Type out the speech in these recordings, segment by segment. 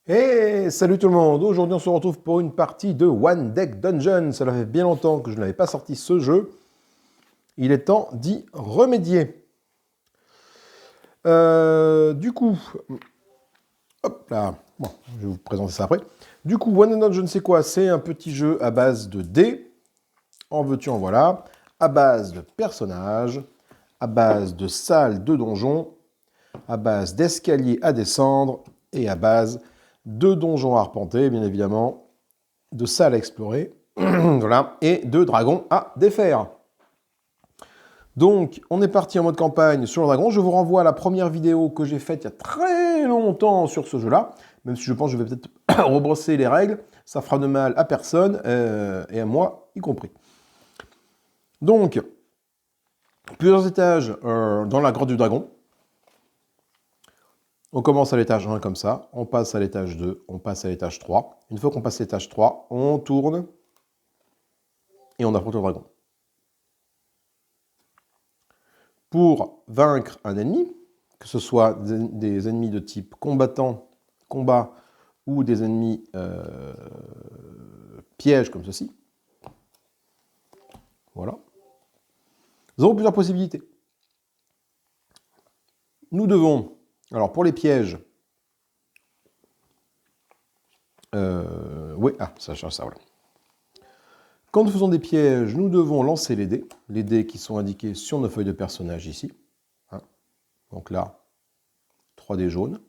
Hey, salut tout le monde! Aujourd'hui, on se retrouve pour une partie de One Deck Dungeon. Ça fait bien longtemps que je n'avais pas sorti ce jeu. Il est temps d'y remédier. Du coup, hop là, bon, je vais vous présenter ça après. Du coup, One Deck Dungeon, c'est quoi? C'est un petit jeu à base de dés, en veux-tu, en voilà, à base de personnages, à base de salles de donjons, à base d'escaliers à descendre et à base de donjons à arpenter, bien évidemment, de salles à explorer, voilà, et de dragons à défaire. Donc, on est parti en mode campagne sur le dragon. Je vous renvoie à la première vidéo que j'ai faite il y a très longtemps sur ce jeu-là, même si je pense que je vais peut-être rebrosser les règles. Ça fera de mal à personne, et à moi y compris. Donc, plusieurs étages dans la grotte du dragon. On commence à l'étage 1 comme ça, on passe à l'étage 2, on passe à l'étage 3. Une fois qu'on passe l'étage 3, on tourne et on affronte le dragon. Pour vaincre un ennemi, que ce soit des ennemis de type combat, ou des ennemis pièges comme ceci, voilà, nous avons plusieurs possibilités. Nous devons, alors pour les pièges, oui, ça change ça, voilà. Quand nous faisons des pièges, nous devons lancer les dés qui sont indiqués sur nos feuilles de personnage ici. Hein. Donc là, 3 dés jaunes,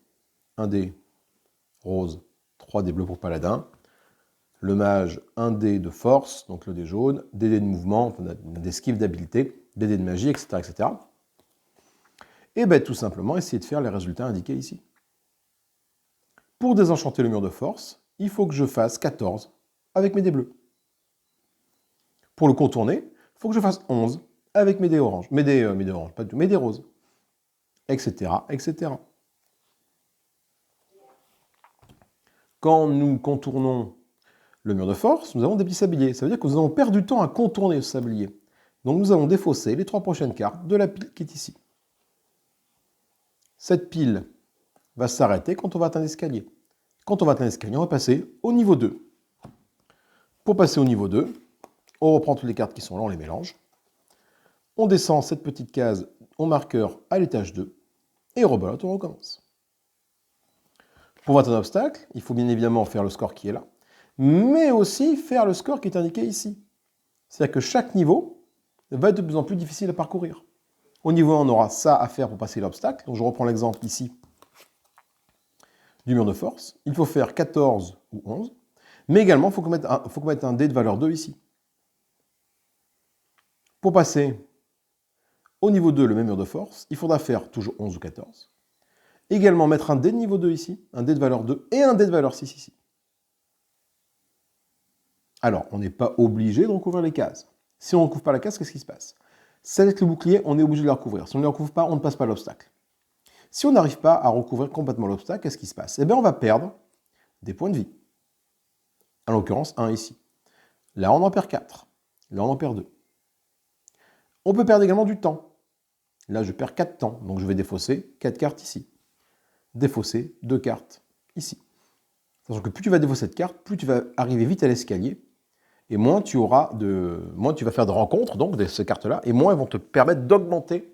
1 dé rose, 3 dés bleus pour paladin. Le mage, 1 dé de force, donc le dé jaune, des dés de mouvement, d'esquive, d'habileté, des dés de magie, etc. etc. Et bien tout simplement, essayer de faire les résultats indiqués ici. Pour désenchanter le mur de force, il faut que je fasse 14 avec mes dés bleus. Pour le contourner, il faut que je fasse 11 avec mes dés oranges. Mes dés oranges, pas du tout, mes dés roses. Etc. etc. Quand nous contournons le mur de force, nous avons des petits sabliers. Ça veut dire que nous allons perdre du temps à contourner ce sablier. Donc nous allons défausser les 3 prochaines cartes de la pile qui est ici. Cette pile va s'arrêter quand on va atteindre l'escalier. Quand on va atteindre l'escalier, on va passer au niveau 2. Pour passer au niveau 2, on reprend toutes les cartes qui sont là, on les mélange. On descend cette petite case au marqueur à l'étage 2, et rebelote, on recommence. Pour battre un obstacle, il faut bien évidemment faire le score qui est là, mais aussi faire le score qui est indiqué ici. C'est-à-dire que chaque niveau va être de plus en plus difficile à parcourir. Au niveau 1, on aura ça à faire pour passer l'obstacle. Donc je reprends l'exemple ici du mur de force. Il faut faire 14 ou 11, mais également il faut qu'on mette un dé de valeur 2 ici. Pour passer au niveau 2, le même mur de force, il faudra faire toujours 11 ou 14. Également mettre un dé de niveau 2 ici, un dé de valeur 2 et un dé de valeur 6 ici. Alors, on n'est pas obligé de recouvrir les cases. Si on ne recouvre pas la case, qu'est-ce qui se passe? Celle avec le bouclier, on est obligé de la recouvrir. Si on ne la recouvre pas, on ne passe pas l'obstacle. Si on n'arrive pas à recouvrir complètement l'obstacle, qu'est-ce qui se passe? Eh bien, on va perdre des points de vie. En l'occurrence, 1 ici. Là, on en perd 4. Là, on en perd 2. On peut perdre également du temps. Là, je perds 4 temps, donc je vais défausser 4 cartes ici. Défausser 2 cartes ici. Sachant que plus tu vas défausser cette carte, plus tu vas arriver vite à l'escalier, et moins tu vas faire de rencontres, donc, de ces cartes-là, et moins elles vont te permettre d'augmenter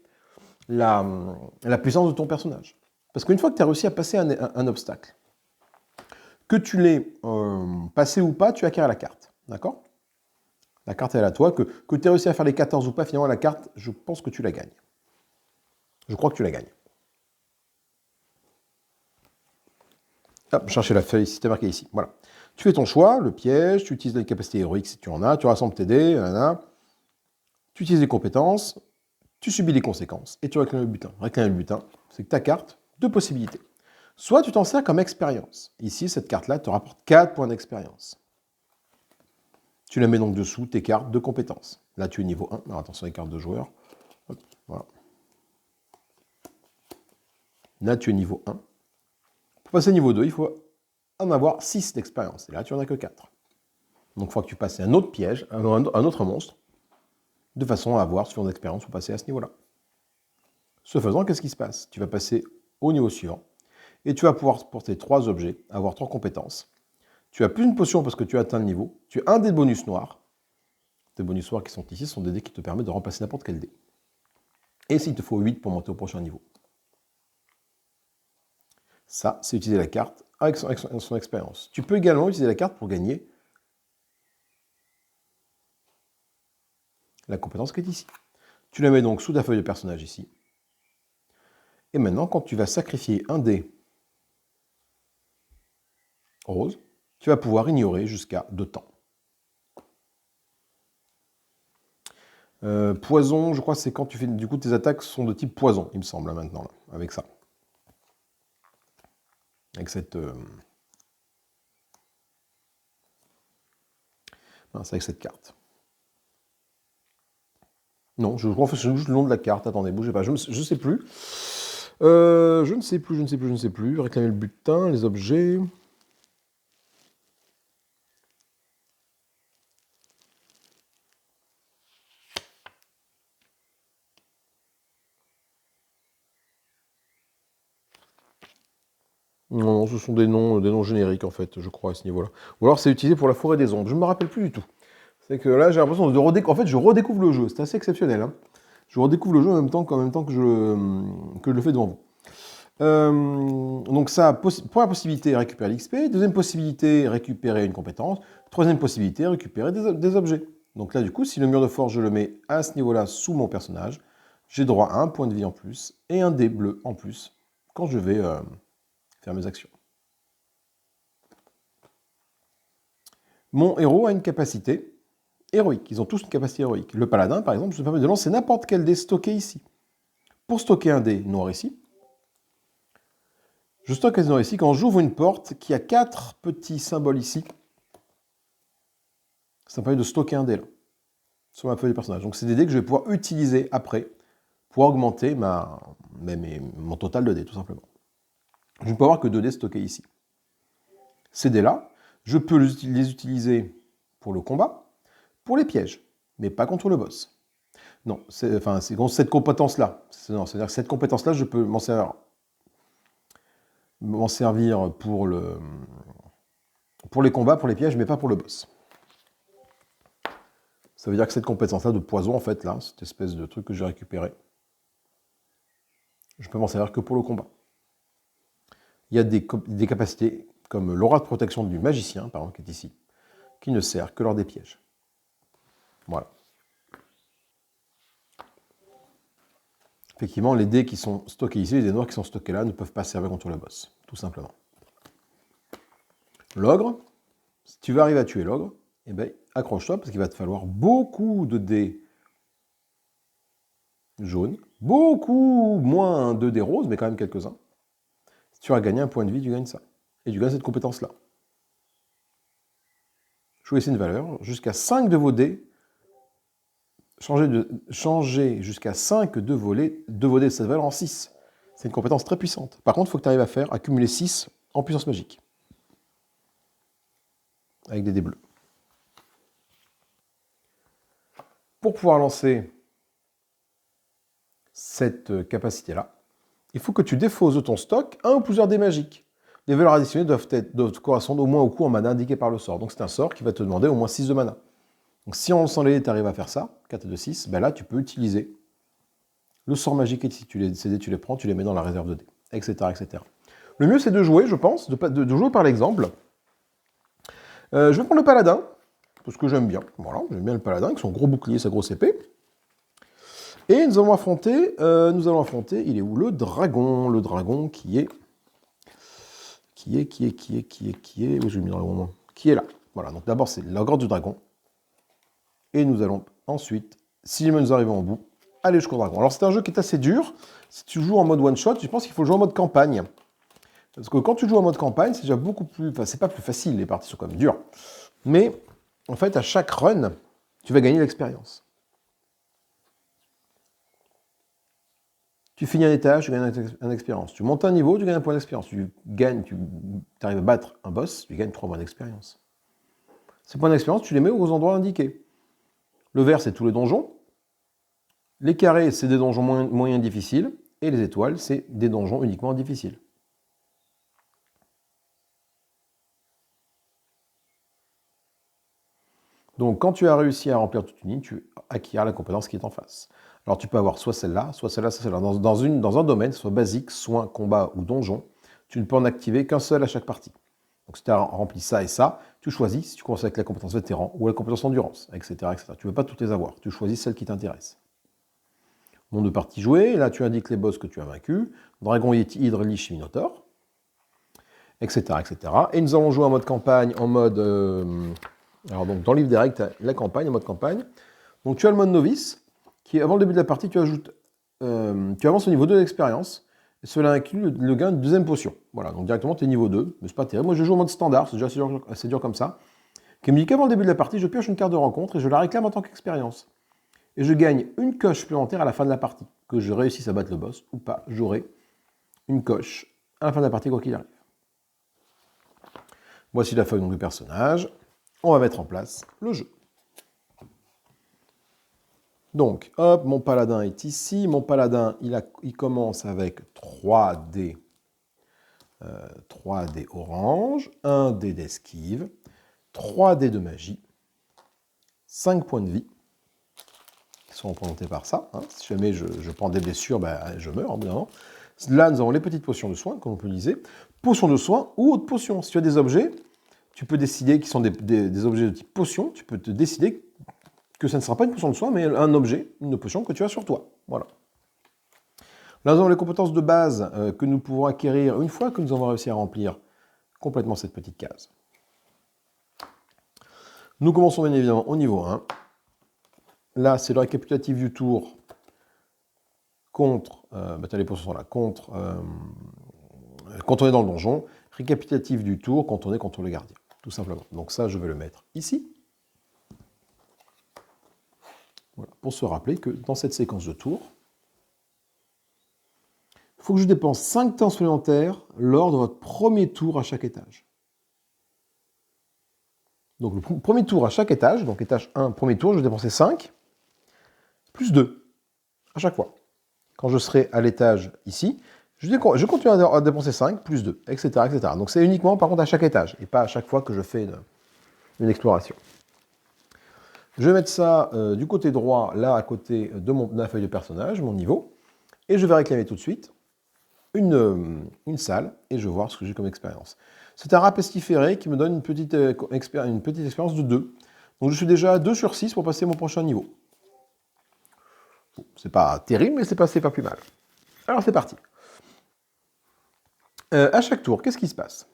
la puissance de ton personnage. Parce qu'une fois que tu as réussi à passer un obstacle, que tu l'aies passé ou pas, tu acquiers la carte. D'accord? La carte est à toi. Que tu aies réussi à faire les 14 ou pas, finalement, la carte, je pense que tu la gagnes. Je crois que tu la gagnes. Hop, chercher la feuille, c'était marqué ici. Voilà. Tu fais ton choix, le piège, tu utilises les capacités héroïques si tu en as, tu rassembles tes dés, tu utilises les compétences, tu subis les conséquences et tu réclames le butin. Réclamer le butin, c'est que ta carte, 2 possibilités. Soit tu t'en sers comme expérience. Ici, cette carte-là te rapporte 4 points d'expérience. Tu la mets donc dessous tes cartes de compétences. Là, tu es niveau 1. Alors, attention les cartes de joueurs. Hop, voilà. Là, tu es niveau 1. Pour passer niveau 2, il faut en avoir 6 d'expérience. Et là, tu n'en as que 4. Donc, il faut que tu passes un autre piège, un autre monstre, de façon à avoir suffisamment d'expérience pour passer à ce niveau-là. Ce faisant, qu'est-ce qui se passe? Tu vas passer au niveau suivant. Et tu vas pouvoir porter 3 objets, avoir 3 compétences. Tu as plus une potion parce que tu as atteint le niveau. Tu as un dé de bonus noir. Tes bonus noirs qui sont ici sont des dés qui te permettent de remplacer n'importe quel dé. Et s'il te faut 8 pour monter au prochain niveau. Ça, c'est utiliser la carte avec son expérience. Tu peux également utiliser la carte pour gagner la compétence qui est ici. Tu la mets donc sous ta feuille de personnage ici. Et maintenant, quand tu vas sacrifier un dé rose, tu vas pouvoir ignorer jusqu'à 2 temps. Poison, je crois que c'est quand tu fais... Du coup, tes attaques sont de type poison, il me semble, là, maintenant, là, avec ça. Avec cette... Mince, avec cette carte. Non, je crois que c'est juste le nom de la carte. Attendez, bougez pas, je ne sais plus. Je ne sais plus. Réclamer le butin, les objets... Non, ce sont des noms génériques, en fait, je crois, à ce niveau-là. Ou alors c'est utilisé pour la forêt des ombres. Je ne me rappelle plus du tout. C'est que là, j'ai l'impression de redécouvrir... En fait, je redécouvre le jeu. C'est assez exceptionnel. Hein. Je redécouvre le jeu en même temps que je le fais devant vous. Donc ça, première possibilité, récupérer l'XP. Deuxième possibilité, récupérer une compétence. Troisième possibilité, récupérer des objets. Donc là, du coup, si le mur de force, je le mets à ce niveau-là sous mon personnage, j'ai droit à un point de vie en plus et un dé bleu en plus quand je vais... faire mes actions. Mon héros a une capacité héroïque. Ils ont tous une capacité héroïque. Le paladin, par exemple, se permet de lancer n'importe quel dé stocké ici. Pour stocker un dé noir ici, je stocke un dé noir ici quand j'ouvre une porte qui a 4 petits symboles ici. Ça me permet de stocker un dé là, sur ma feuille de personnage. Donc c'est des dés que je vais pouvoir utiliser après pour augmenter mon total de dés, tout simplement. Je ne peux avoir que 2 dés stockés ici. Ces dés-là, je peux les utiliser pour le combat, pour les pièges, mais pas contre le boss. Non, c'est contre cette compétence-là. C'est-à-dire que cette compétence-là, je peux m'en servir pour les combats, pour les pièges, mais pas pour le boss. Ça veut dire que cette compétence-là de poison, en fait, là, cette espèce de truc que j'ai récupéré, je peux m'en servir que pour le combat. Il y a des capacités, comme l'aura de protection du magicien, par exemple, qui est ici, qui ne sert que lors des pièges. Voilà. Effectivement, les dés qui sont stockés ici, les dés noirs qui sont stockés là, ne peuvent pas servir contre le boss, tout simplement. L'ogre, si tu veux arriver à tuer l'ogre, eh ben, accroche-toi, parce qu'il va te falloir beaucoup de dés jaunes, beaucoup moins de dés roses, mais quand même quelques-uns. Si tu as gagné un point de vie, tu gagnes ça. Et tu gagnes cette compétence-là. Choisissez une valeur, jusqu'à 5 de vos dés. Changer jusqu'à 5 de vos dés de cette valeur en 6. C'est une compétence très puissante. Par contre, il faut que tu arrives à accumuler 6 en puissance magique. Avec des dés bleus. Pour pouvoir lancer cette capacité-là, il faut que tu défausses de ton stock un ou plusieurs dés magiques. Les valeurs additionnelles doivent correspondre au moins au coût en mana indiqué par le sort. Donc c'est un sort qui va te demander au moins 6 de mana. Donc si en lançant les dés, tu arrives à faire ça, 4 de 6, ben là tu peux utiliser le sort magique et si ces dés tu les prends, tu les mets dans la réserve de dés, etc. etc. Le mieux c'est de jouer, je pense, de jouer par l'exemple. Je vais prendre le paladin, parce que j'aime bien. Voilà, j'aime bien le paladin avec son gros bouclier, sa grosse épée. Et nous allons affronter, il est où? Le dragon qui est... Où je l'ai mis dans le moment? Qui est là. Voilà, donc d'abord c'est l'ogre du dragon. Et nous allons ensuite, si jamais nous arrivons au bout, aller jusqu'au dragon. Alors c'est un jeu qui est assez dur. Si tu joues en mode one-shot, je pense qu'il faut jouer en mode campagne. Parce que quand tu joues en mode campagne, c'est déjà beaucoup plus... Enfin, c'est pas plus facile, les parties sont quand même dures. Mais, en fait, à chaque run, tu vas gagner l'expérience. Tu finis un étage, tu gagnes une expérience. Tu montes un niveau, tu gagnes un point d'expérience. Tu arrives à battre un boss, tu gagnes 3 points d'expérience. Ces points d'expérience, tu les mets aux endroits indiqués. Le vert, c'est tous les donjons. Les carrés, c'est des donjons moyens difficiles. Et les étoiles, c'est des donjons uniquement difficiles. Donc, quand tu as réussi à remplir toute une ligne, tu acquiers la compétence qui est en face. Alors, tu peux avoir soit celle-là, soit celle-là, soit celle-là. Dans un domaine, soit basique, soin, combat ou donjon, tu ne peux en activer qu'un seul à chaque partie. Donc, si tu as rempli ça et ça, tu choisis si tu commences avec la compétence vétéran ou la compétence endurance, etc. etc. Tu ne veux pas toutes les avoir, tu choisis celle qui t'intéresse. Nombre de parties jouées, là tu indiques les boss que tu as vaincus, Dragon, Yeti, Hydre, Lich, Minotaur, etc., etc. Et nous allons jouer en mode campagne, en mode... alors donc dans le livre des règles, tu as la campagne, en mode campagne. Donc tu as le mode novice, qui avant le début de la partie, tu avances au niveau 2 d'expérience, et cela inclut le gain de deuxième potion. Voilà, donc directement tu es niveau 2, mais c'est pas terrible. Moi je joue en mode standard, c'est déjà assez dur comme ça, qui me dit qu'avant le début de la partie, je pioche une carte de rencontre et je la réclame en tant qu'expérience. Et je gagne une coche supplémentaire à la fin de la partie. Que je réussisse à battre le boss ou pas, j'aurai une coche à la fin de la partie quoi qu'il arrive. Voici la feuille du personnage. On va mettre en place le jeu. Donc, hop, mon paladin est ici. Mon paladin, il commence avec 3 dés orange, 1 dé d'esquive, 3 dés de magie, 5 points de vie, qui sont représentés par ça. Hein. Si jamais je prends des blessures, ben, je meurs, évidemment. Là, nous avons les petites potions de soins, comme on peut le dire. Potions de soins ou autres potions. Si tu as des objets, tu peux décider qu'ils sont des objets de type potion. Tu peux te décider que ça ne sera pas une potion de soin, mais un objet, une potion que tu as sur toi. Voilà. Là, nous avons les compétences de base que nous pouvons acquérir une fois que nous avons réussi à remplir complètement cette petite case. Nous commençons bien évidemment au niveau 1. Là, c'est le récapitulatif du tour contre, tu as les potions là, contre quand on est dans le donjon, récapitulatif du tour quand on est contre le gardien, tout simplement. Donc ça, je vais le mettre ici. Voilà, pour se rappeler que dans cette séquence de tours, il faut que je dépense 5 temps supplémentaires lors de votre premier tour à chaque étage. Donc le premier tour à chaque étage, donc étage 1, premier tour, je vais dépenser 5, plus 2, à chaque fois. Quand je serai à l'étage ici, je continue à dépenser 5, plus 2, etc. etc. Donc c'est uniquement par contre à chaque étage, et pas à chaque fois que je fais une exploration. Je vais mettre ça du côté droit, là à côté de la feuille de personnage, mon niveau, et je vais réclamer tout de suite une salle, et je vais voir ce que j'ai comme expérience. C'est un rat pestiféré qui me donne une petite expérience de 2. Donc je suis déjà à 2 sur 6 pour passer mon prochain niveau. Bon, c'est pas terrible, mais c'est pas plus mal. Alors c'est parti. À chaque tour, qu'est-ce qui se passe?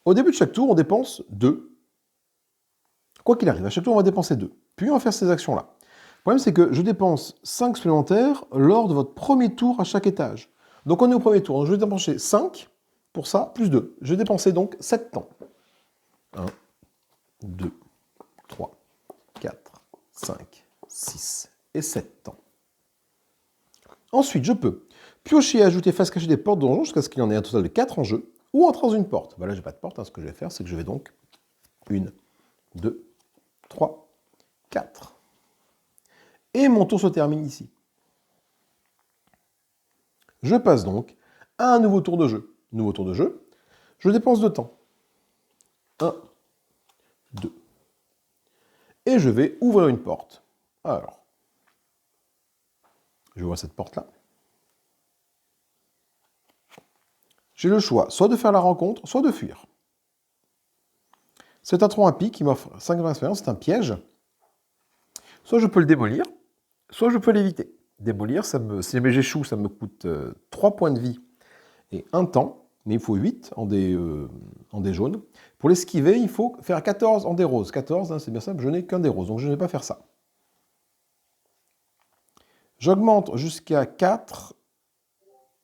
Au début de chaque tour, on dépense 2. Quoi qu'il arrive, à chaque tour, on va dépenser 2. Puis on va faire ces actions-là. Le problème, c'est que je dépense 5 supplémentaires lors de votre premier tour à chaque étage. Donc on est au premier tour. Donc, je vais dépenser 5 pour ça, plus 2. Je vais dépenser donc 7 temps. 1, 2, 3, 4, 5, 6 et 7 temps. Ensuite, je peux piocher et ajouter face cachée des portes de donjon jusqu'à ce qu'il y en ait un total de 4 en jeu, ou entrer dans une porte. Là, je n'ai pas de porte. Hein. Ce que je vais faire, c'est que je vais donc 1, 2, 3, 4. Et mon tour se termine ici. Je passe donc à un nouveau tour de jeu. Nouveau tour de jeu, je dépense 2 temps. 1, 2. Et je vais ouvrir une porte. Alors, je vois cette porte-là. J'ai le choix, soit de faire la rencontre, soit de fuir. C'est un tronc à pic qui m'offre 5 d'expérience, c'est un piège. Soit je peux le démolir, soit je peux l'éviter. Démolir, si jamais j'échoue, ça me coûte 3 points de vie et 1 temps, mais il faut 8 en dés jaunes. Pour l'esquiver, il faut faire 14 en dés roses. 14, hein, c'est bien simple, je n'ai qu'un dé rose, donc je ne vais pas faire ça. J'augmente jusqu'à 4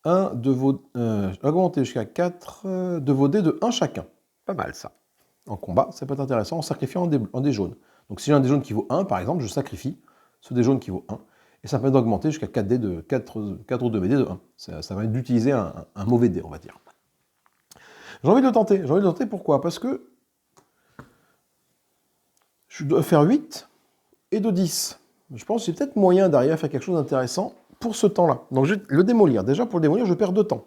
augmenter jusqu'à 4 de vos dés de 1 chacun. Pas mal ça. En combat, ça peut être intéressant en sacrifiant en dés jaunes. Donc si j'ai un dé jaune qui vaut 1, par exemple, je sacrifie ce dé jaune qui vaut 1. Et ça permet d'augmenter jusqu'à 4 de mes dés de 1. Ça va être d'utiliser un mauvais dé, on va dire. J'ai envie de le tenter. J'ai envie de le tenter, pourquoi? Parce que je dois faire 8 et de 10. Je pense que j'ai peut-être moyen d'arriver à faire quelque chose d'intéressant pour ce temps-là. Donc je vais le démolir. Déjà, pour le démolir, je perds 2 temps.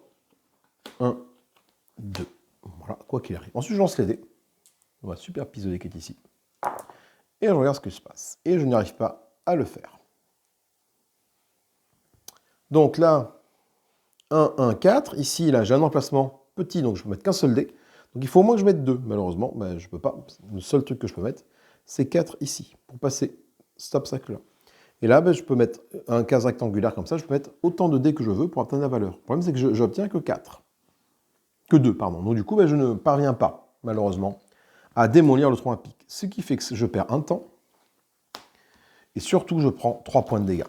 1, 2. Voilà, quoi qu'il arrive. Ensuite, je lance les dés. On va super pisoler qui est ici. et je regarde ce qui se passe. Et je n'arrive pas à le faire. Donc là, 1, 1, 4. Ici, là, j'ai un emplacement petit, donc je peux mettre qu'un seul dé. Donc il faut au moins que je mette 2. Malheureusement, ben, je ne peux pas. Le seul truc que je peux mettre, c'est 4 ici, pour passer cet obstacle-là. Et là, ben, je peux mettre un case rectangulaire comme ça, je peux mettre autant de dés que je veux pour atteindre la valeur. Le problème, c'est que je n'obtiens que 4. Que 2, pardon. Donc du coup, ben, je ne parviens pas, malheureusement, à démolir le tronc à pic. Ce qui fait que je perds un temps, et surtout, je prends 3 points de dégâts.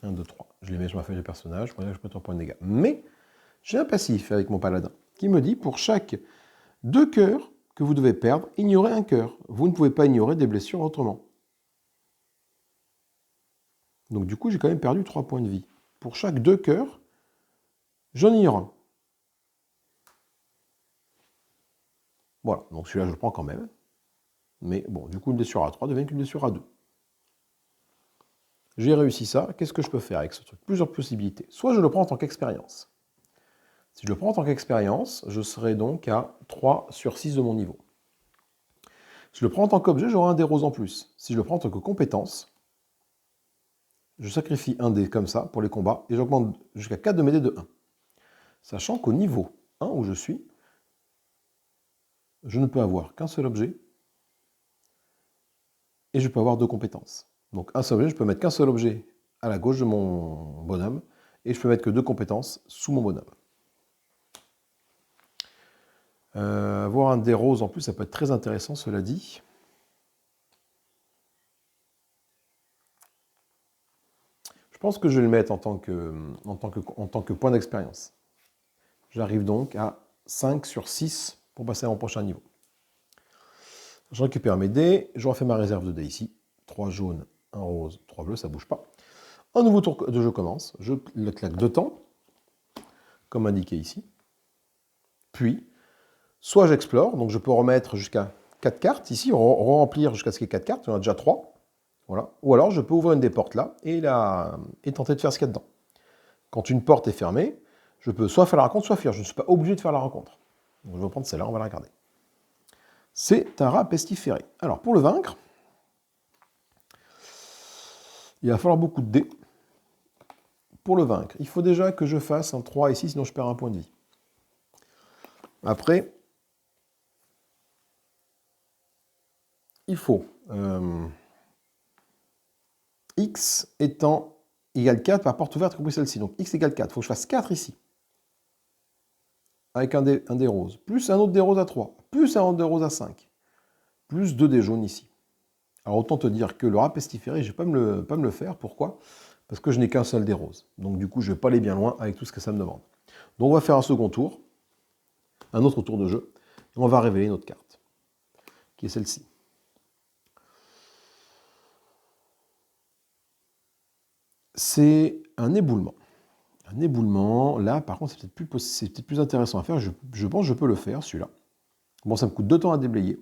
Un, 2, 3. Je les mets sur ma feuille de personnage, je mets 3 points de dégâts. Mais j'ai un passif avec mon paladin qui me dit pour chaque 2 cœurs que vous devez perdre, ignorez un cœur. Vous ne pouvez pas ignorer des blessures autrement. Donc du coup, j'ai quand même perdu 3 points de vie. Pour chaque 2 cœurs, j'en ignore un. Voilà, donc celui-là, je le prends quand même. Mais bon, du coup, une blessure à 3 devient une blessure à 2. J'ai réussi ça. Qu'est-ce que je peux faire avec ce truc? Plusieurs possibilités. Soit je le prends en tant qu'expérience. Si je le prends en tant qu'expérience, je serai donc à 3 sur 6 de mon niveau. Si je le prends en tant qu'objet, j'aurai un dé rose en plus. Si je le prends en tant que compétence, je sacrifie un dé comme ça pour les combats et j'augmente jusqu'à 4 de mes dés de 1. Sachant qu'au niveau 1 où je suis, je ne peux avoir qu'un seul objet et je peux avoir 2 compétences. Donc un seul objet, je peux mettre qu'un seul objet à la gauche de mon bonhomme et je peux mettre que 2 compétences sous mon bonhomme. Avoir un dé rose en plus, ça peut être très intéressant, cela dit. Je pense que je vais le mettre en tant que point d'expérience. J'arrive donc à 5 sur 6 pour passer à mon prochain niveau. Je récupère mes dés, je refais ma réserve de dés ici. 3 jaunes, 1 rose, 3 bleus, ça ne bouge pas. Un nouveau tour de jeu commence, je le claque 2 temps, comme indiqué ici. Puis, soit j'explore, donc je peux remettre jusqu'à 4 cartes ici, remplir jusqu'à ce qu'il y ait 4 cartes, il y en a déjà 3. Voilà. Ou alors je peux ouvrir une des portes là et tenter de faire ce qu'il y a dedans. Quand une porte est fermée, je peux soit faire la rencontre, soit fuir. Je ne suis pas obligé de faire la rencontre. Donc je vais prendre celle-là, on va la regarder. C'est un rat pestiféré. Alors pour le vaincre, il va falloir beaucoup de dés. Pour le vaincre, il faut déjà que je fasse un 3 ici, sinon je perds un point de vie. Après, il faut x étant égal 4 par porte ouverte, y compris celle-ci. Donc x égale 4. Il faut que je fasse 4 ici. Avec un dé rose. Plus un autre dé rose à 3. Plus un autre dé rose à 5. Plus 2 dés jaunes ici. Alors autant te dire que le rat pestiféré, je ne vais pas me le faire. Pourquoi? Parce que je n'ai qu'un seul dé rose. Donc du coup, je ne vais pas aller bien loin avec tout ce que ça me demande. Donc on va faire un second tour. Un autre tour de jeu. Et on va révéler notre carte. Qui est celle-ci. C'est un éboulement. Un éboulement, là par contre c'est peut-être plus intéressant à faire, je pense que je peux le faire celui-là. Bon, ça me coûte 2 temps à déblayer.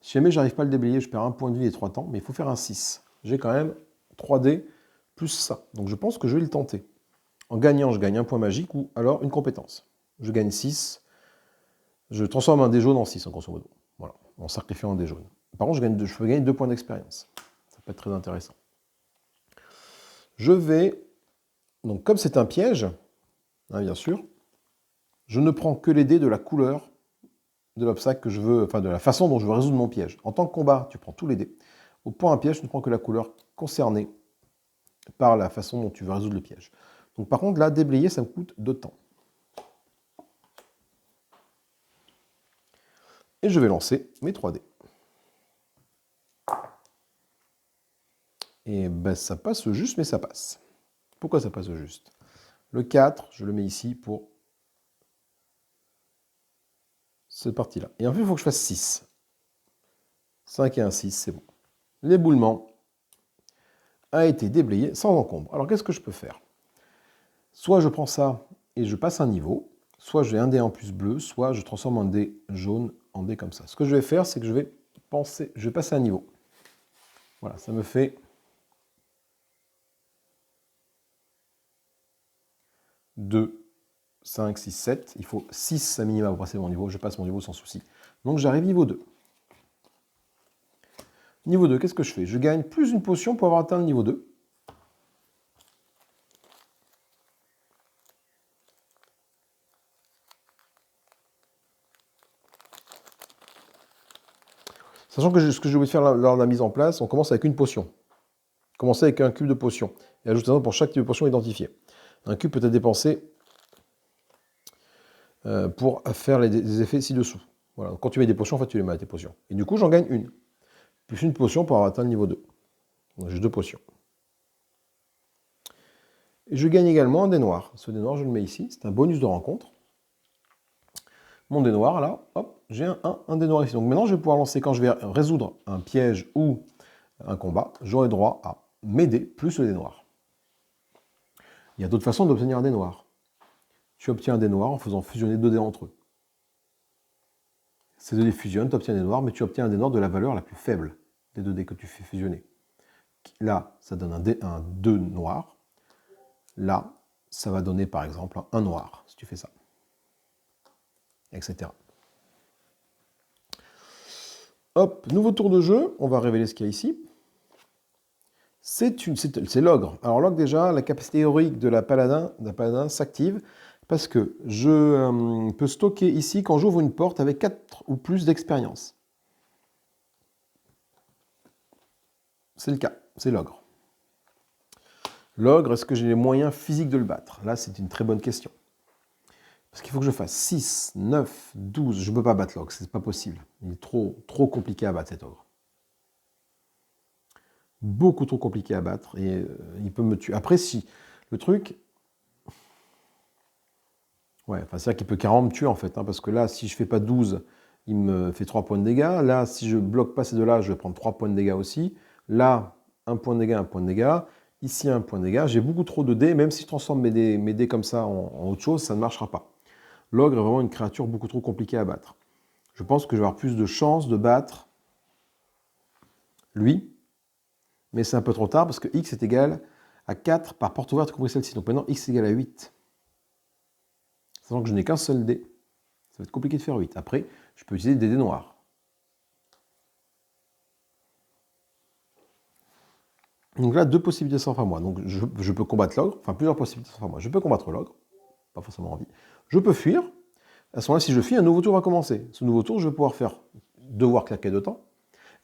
Si jamais j'arrive pas à le déblayer, je perds un point de vie et 3 temps, mais il faut faire un 6. J'ai quand même 3 dés plus ça, donc je pense que je vais le tenter. En gagnant, je gagne un point magique ou alors une compétence. Je gagne 6, je transforme un dé jaune en 6 en grosso modo, voilà, en sacrifiant un dé jaune. Par contre, je peux gagner 2 points d'expérience, ça peut être très intéressant. Je vais... Donc comme c'est un piège, hein, bien sûr, je ne prends que les dés de la couleur de l'obstacle que je veux, enfin de la façon dont je veux résoudre mon piège. En tant que combat, tu prends tous les dés. Au point à piège, tu ne prends que la couleur concernée par la façon dont tu veux résoudre le piège. Donc par contre, là, déblayer, ça me coûte 2 temps. Et je vais lancer mes 3 dés. Et ben ça passe juste, mais ça passe. Pourquoi ça passe juste? Le 4, je le mets ici pour cette partie-là. Et en fait, il faut que je fasse 6. 5 et un 6, c'est bon. L'éboulement a été déblayé sans encombre. Alors qu'est-ce que je peux faire? Soit je prends ça et je passe un niveau, soit j'ai un dé en plus bleu, soit je transforme un dé jaune en dé comme ça. Ce que je vais faire, c'est que je vais passer un niveau. Voilà, ça me fait 2, 5, 6, 7. Il faut 6 à minima pour passer mon niveau. Je passe mon niveau sans souci. Donc j'arrive niveau 2. Niveau 2, qu'est-ce que je fais? Je gagne plus une potion pour avoir atteint le niveau 2. Sachant que ce que j'ai oublié de faire lors de la mise en place, on commence avec une potion. Commencez avec un cube de potion. Et ajoutez un pour chaque type de potion identifié. Un cube peut être dépensé pour faire les effets ci-dessous. Voilà. Quand tu mets des potions, en fait, tu les mets à tes potions. Et du coup, j'en gagne une. Plus une potion pour avoir atteint le niveau 2. Donc j'ai 2 potions. Et je gagne également un dé noir. Ce dé noir, je le mets ici. C'est un bonus de rencontre. Mon dé noir, là, hop, j'ai un dé noir ici. Donc maintenant, je vais pouvoir lancer, quand je vais résoudre un piège ou un combat, j'aurai droit à mes dés plus le dé noir. Il y a d'autres façons d'obtenir un dé noir. Tu obtiens un dé noir en faisant fusionner 2 dés entre eux. Ces 2 dés fusionnent, tu obtiens un dé noir, mais tu obtiens un dé noir de la valeur la plus faible des 2 dés que tu fais fusionner. Là, ça donne un 2 noir. Là, ça va donner par exemple un noir, si tu fais ça. Etc. Hop, nouveau tour de jeu, on va révéler ce qu'il y a ici. C'est l'ogre. Alors l'ogre déjà, la capacité héroïque de la paladin s'active parce que je peux stocker ici quand j'ouvre une porte avec 4 ou plus d'expérience. C'est le cas, c'est l'ogre. L'ogre, est-ce que j'ai les moyens physiques de le battre? Là, c'est une très bonne question. Parce qu'il faut que je fasse 6, 9, 12. Je ne peux pas battre l'ogre, c'est pas possible. Il est trop compliqué à battre cet ogre. Beaucoup trop compliqué à battre et il peut me tuer. Après, si le truc... Ouais, enfin, c'est vrai qu'il peut carrément me tuer en fait, hein, parce que là, si je fais pas 12, il me fait 3 points de dégâts. Là, si je bloque pas ces deux-là, je vais prendre 3 points de dégâts aussi. Là, 1 point de dégâts, 1 point de dégâts. Ici, 1 point de dégâts. J'ai beaucoup trop de dés, même si je transforme mes dés comme ça en autre chose, ça ne marchera pas. L'ogre est vraiment une créature beaucoup trop compliquée à battre. Je pense que je vais avoir plus de chances de battre lui, mais c'est un peu trop tard parce que x est égal à 4 par porte ouverte compris celle-ci. Donc maintenant, x est égal à 8. Sachant que je n'ai qu'un seul dé, ça va être compliqué de faire 8. Après, je peux utiliser des dés noirs. Donc là, 2 possibilités s'offrent à moi. Donc je peux combattre l'ogre, enfin plusieurs possibilités s'offrent à moi. Je peux combattre l'ogre, pas forcément envie. Je peux fuir. À ce moment-là, si je fuis, un nouveau tour va commencer. Ce nouveau tour, je vais pouvoir devoir claquer de temps.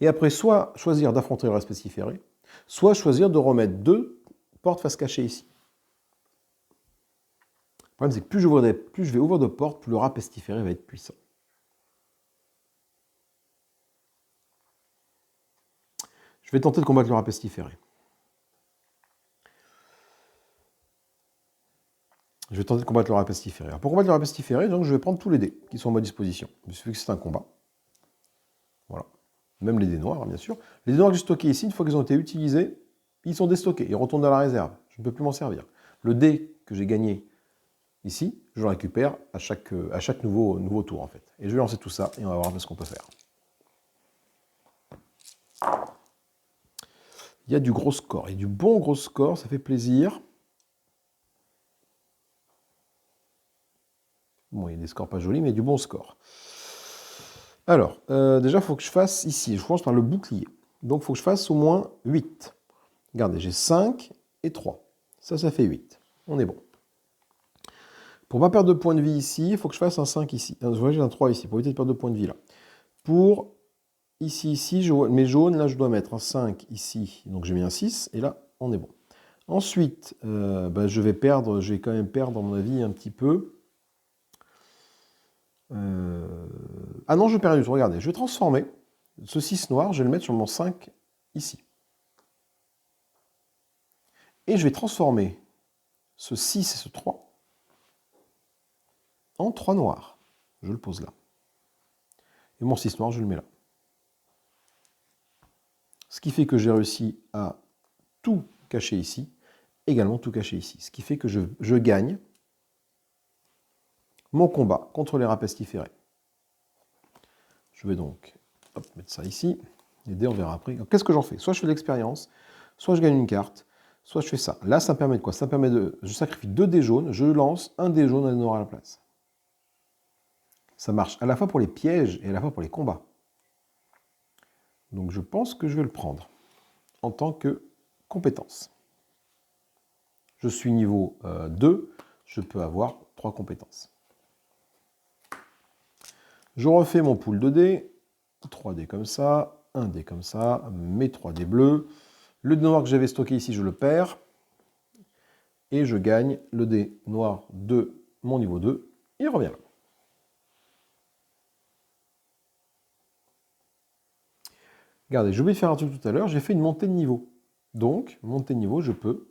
Et après, soit choisir d'affronter le reste pestiféré, soit choisir de remettre 2 portes face cachée ici. Le problème, c'est que plus je vais ouvrir de portes, plus le rat pestiféré va être puissant. Je vais tenter de combattre le rat pestiféré. Alors, pour combattre le rat pestiféré, donc, je vais prendre tous les dés qui sont à ma disposition. Il suffit que c'est un combat. Voilà. Même les dés noirs, hein, bien sûr. Les dés noirs que j'ai stockés ici, une fois qu'ils ont été utilisés, ils sont déstockés. Ils retournent dans la réserve. Je ne peux plus m'en servir. Le dé que j'ai gagné ici, je le récupère à chaque nouveau tour, en fait. Et je vais lancer tout ça et on va voir ce qu'on peut faire. Il y a du gros score. Et du bon gros score, ça fait plaisir. Bon, il y a des scores pas jolis, mais du bon score. Alors, déjà, il faut que je fasse ici. Je commence par le bouclier. Donc, il faut que je fasse au moins 8. Regardez, j'ai 5 et 3. Ça fait 8. On est bon. Pour ne pas perdre de points de vie ici, il faut que je fasse un 5 ici. J'ai un 3 ici, pour éviter de perdre de points de vie là. Pour ici, mes jaunes, là, je dois mettre un 5 ici. Donc, j'ai mis un 6. Et là, on est bon. Ensuite, je vais quand même perdre, à mon avis, un petit peu. Ah non, je perds du tout. Regardez, je vais transformer ce 6 noir, je vais le mettre sur mon 5 ici. Et je vais transformer ce 6 et ce 3 en 3 noirs. Je le pose là. Et mon 6 noir, je le mets là. Ce qui fait que j'ai réussi à tout cacher ici, également tout cacher ici. Ce qui fait que je gagne mon combat contre les rats pestiférés. Je vais donc mettre ça ici. Les dés, on verra après. Qu'est-ce que j'en fais? Soit je fais de l'expérience, soit je gagne une carte, soit je fais ça. Là, ça me permet de quoi? Ça me permet de... Je sacrifie 2 dés jaunes, je lance un dé jaune, un dé noir à la place. Ça marche à la fois pour les pièges et à la fois pour les combats. Donc je pense que je vais le prendre en tant que compétence. Je suis niveau 2, je peux avoir 3 compétences. Je refais mon pool de dés, 3 dés comme ça, 1 dé comme ça, mes 3 dés bleus. Le dé noir que j'avais stocké ici, je le perds. Et je gagne le dé noir de mon niveau 2. Il revient là. Regardez, j'ai oublié de faire un truc tout à l'heure, j'ai fait une montée de niveau. Donc, montée de niveau, je peux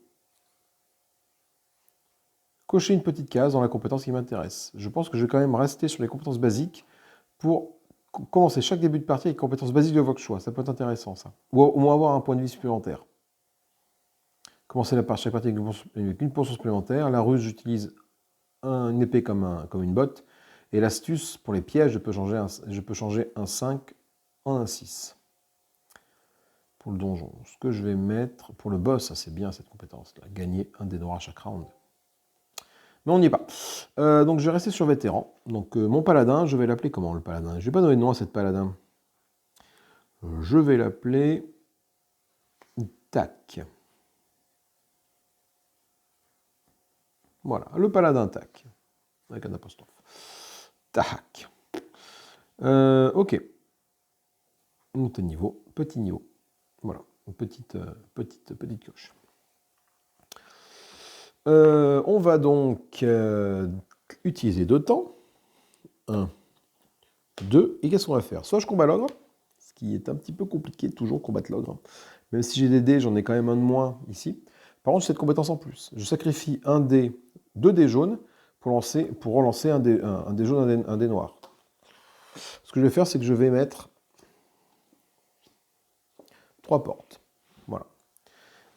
cocher une petite case dans la compétence qui m'intéresse. Je pense que je vais quand même rester sur les compétences basiques pour commencer chaque début de partie avec les compétences basiques de votre choix. Ça peut être intéressant, ça. Ou au moins avoir un point de vie supplémentaire. Commencer chaque partie avec une potion supplémentaire. La ruse, j'utilise une épée comme une botte. Et l'astuce, pour les pièges, je peux changer un 5 en un 6. Pour le donjon. Ce que je vais mettre... Pour le boss, ça c'est bien cette compétence-là. Gagner un dé noir à chaque round. Mais on n'y est pas. Donc je vais rester sur vétéran. Donc mon paladin, je vais l'appeler comment le paladin? Je ne vais pas donner de nom à cette paladin. Je vais l'appeler... Tac. Voilà, le paladin Tac. Avec un apostrophe. Tac. Ok. Montée de niveau, petit niveau. Voilà, une petite cloche. On va donc utiliser 2 temps. 1, 2. Et qu'est-ce qu'on va faire? Soit je combats l'ogre, ce qui est un petit peu compliqué de toujours combattre l'ogre. Même si j'ai des dés, j'en ai quand même un de moins ici. Par contre, j'ai cette compétence en plus. Je sacrifie 2 dés jaunes pour relancer un dé jaune, un dé noir. Ce que je vais faire, c'est que je vais mettre 3 portes. Voilà.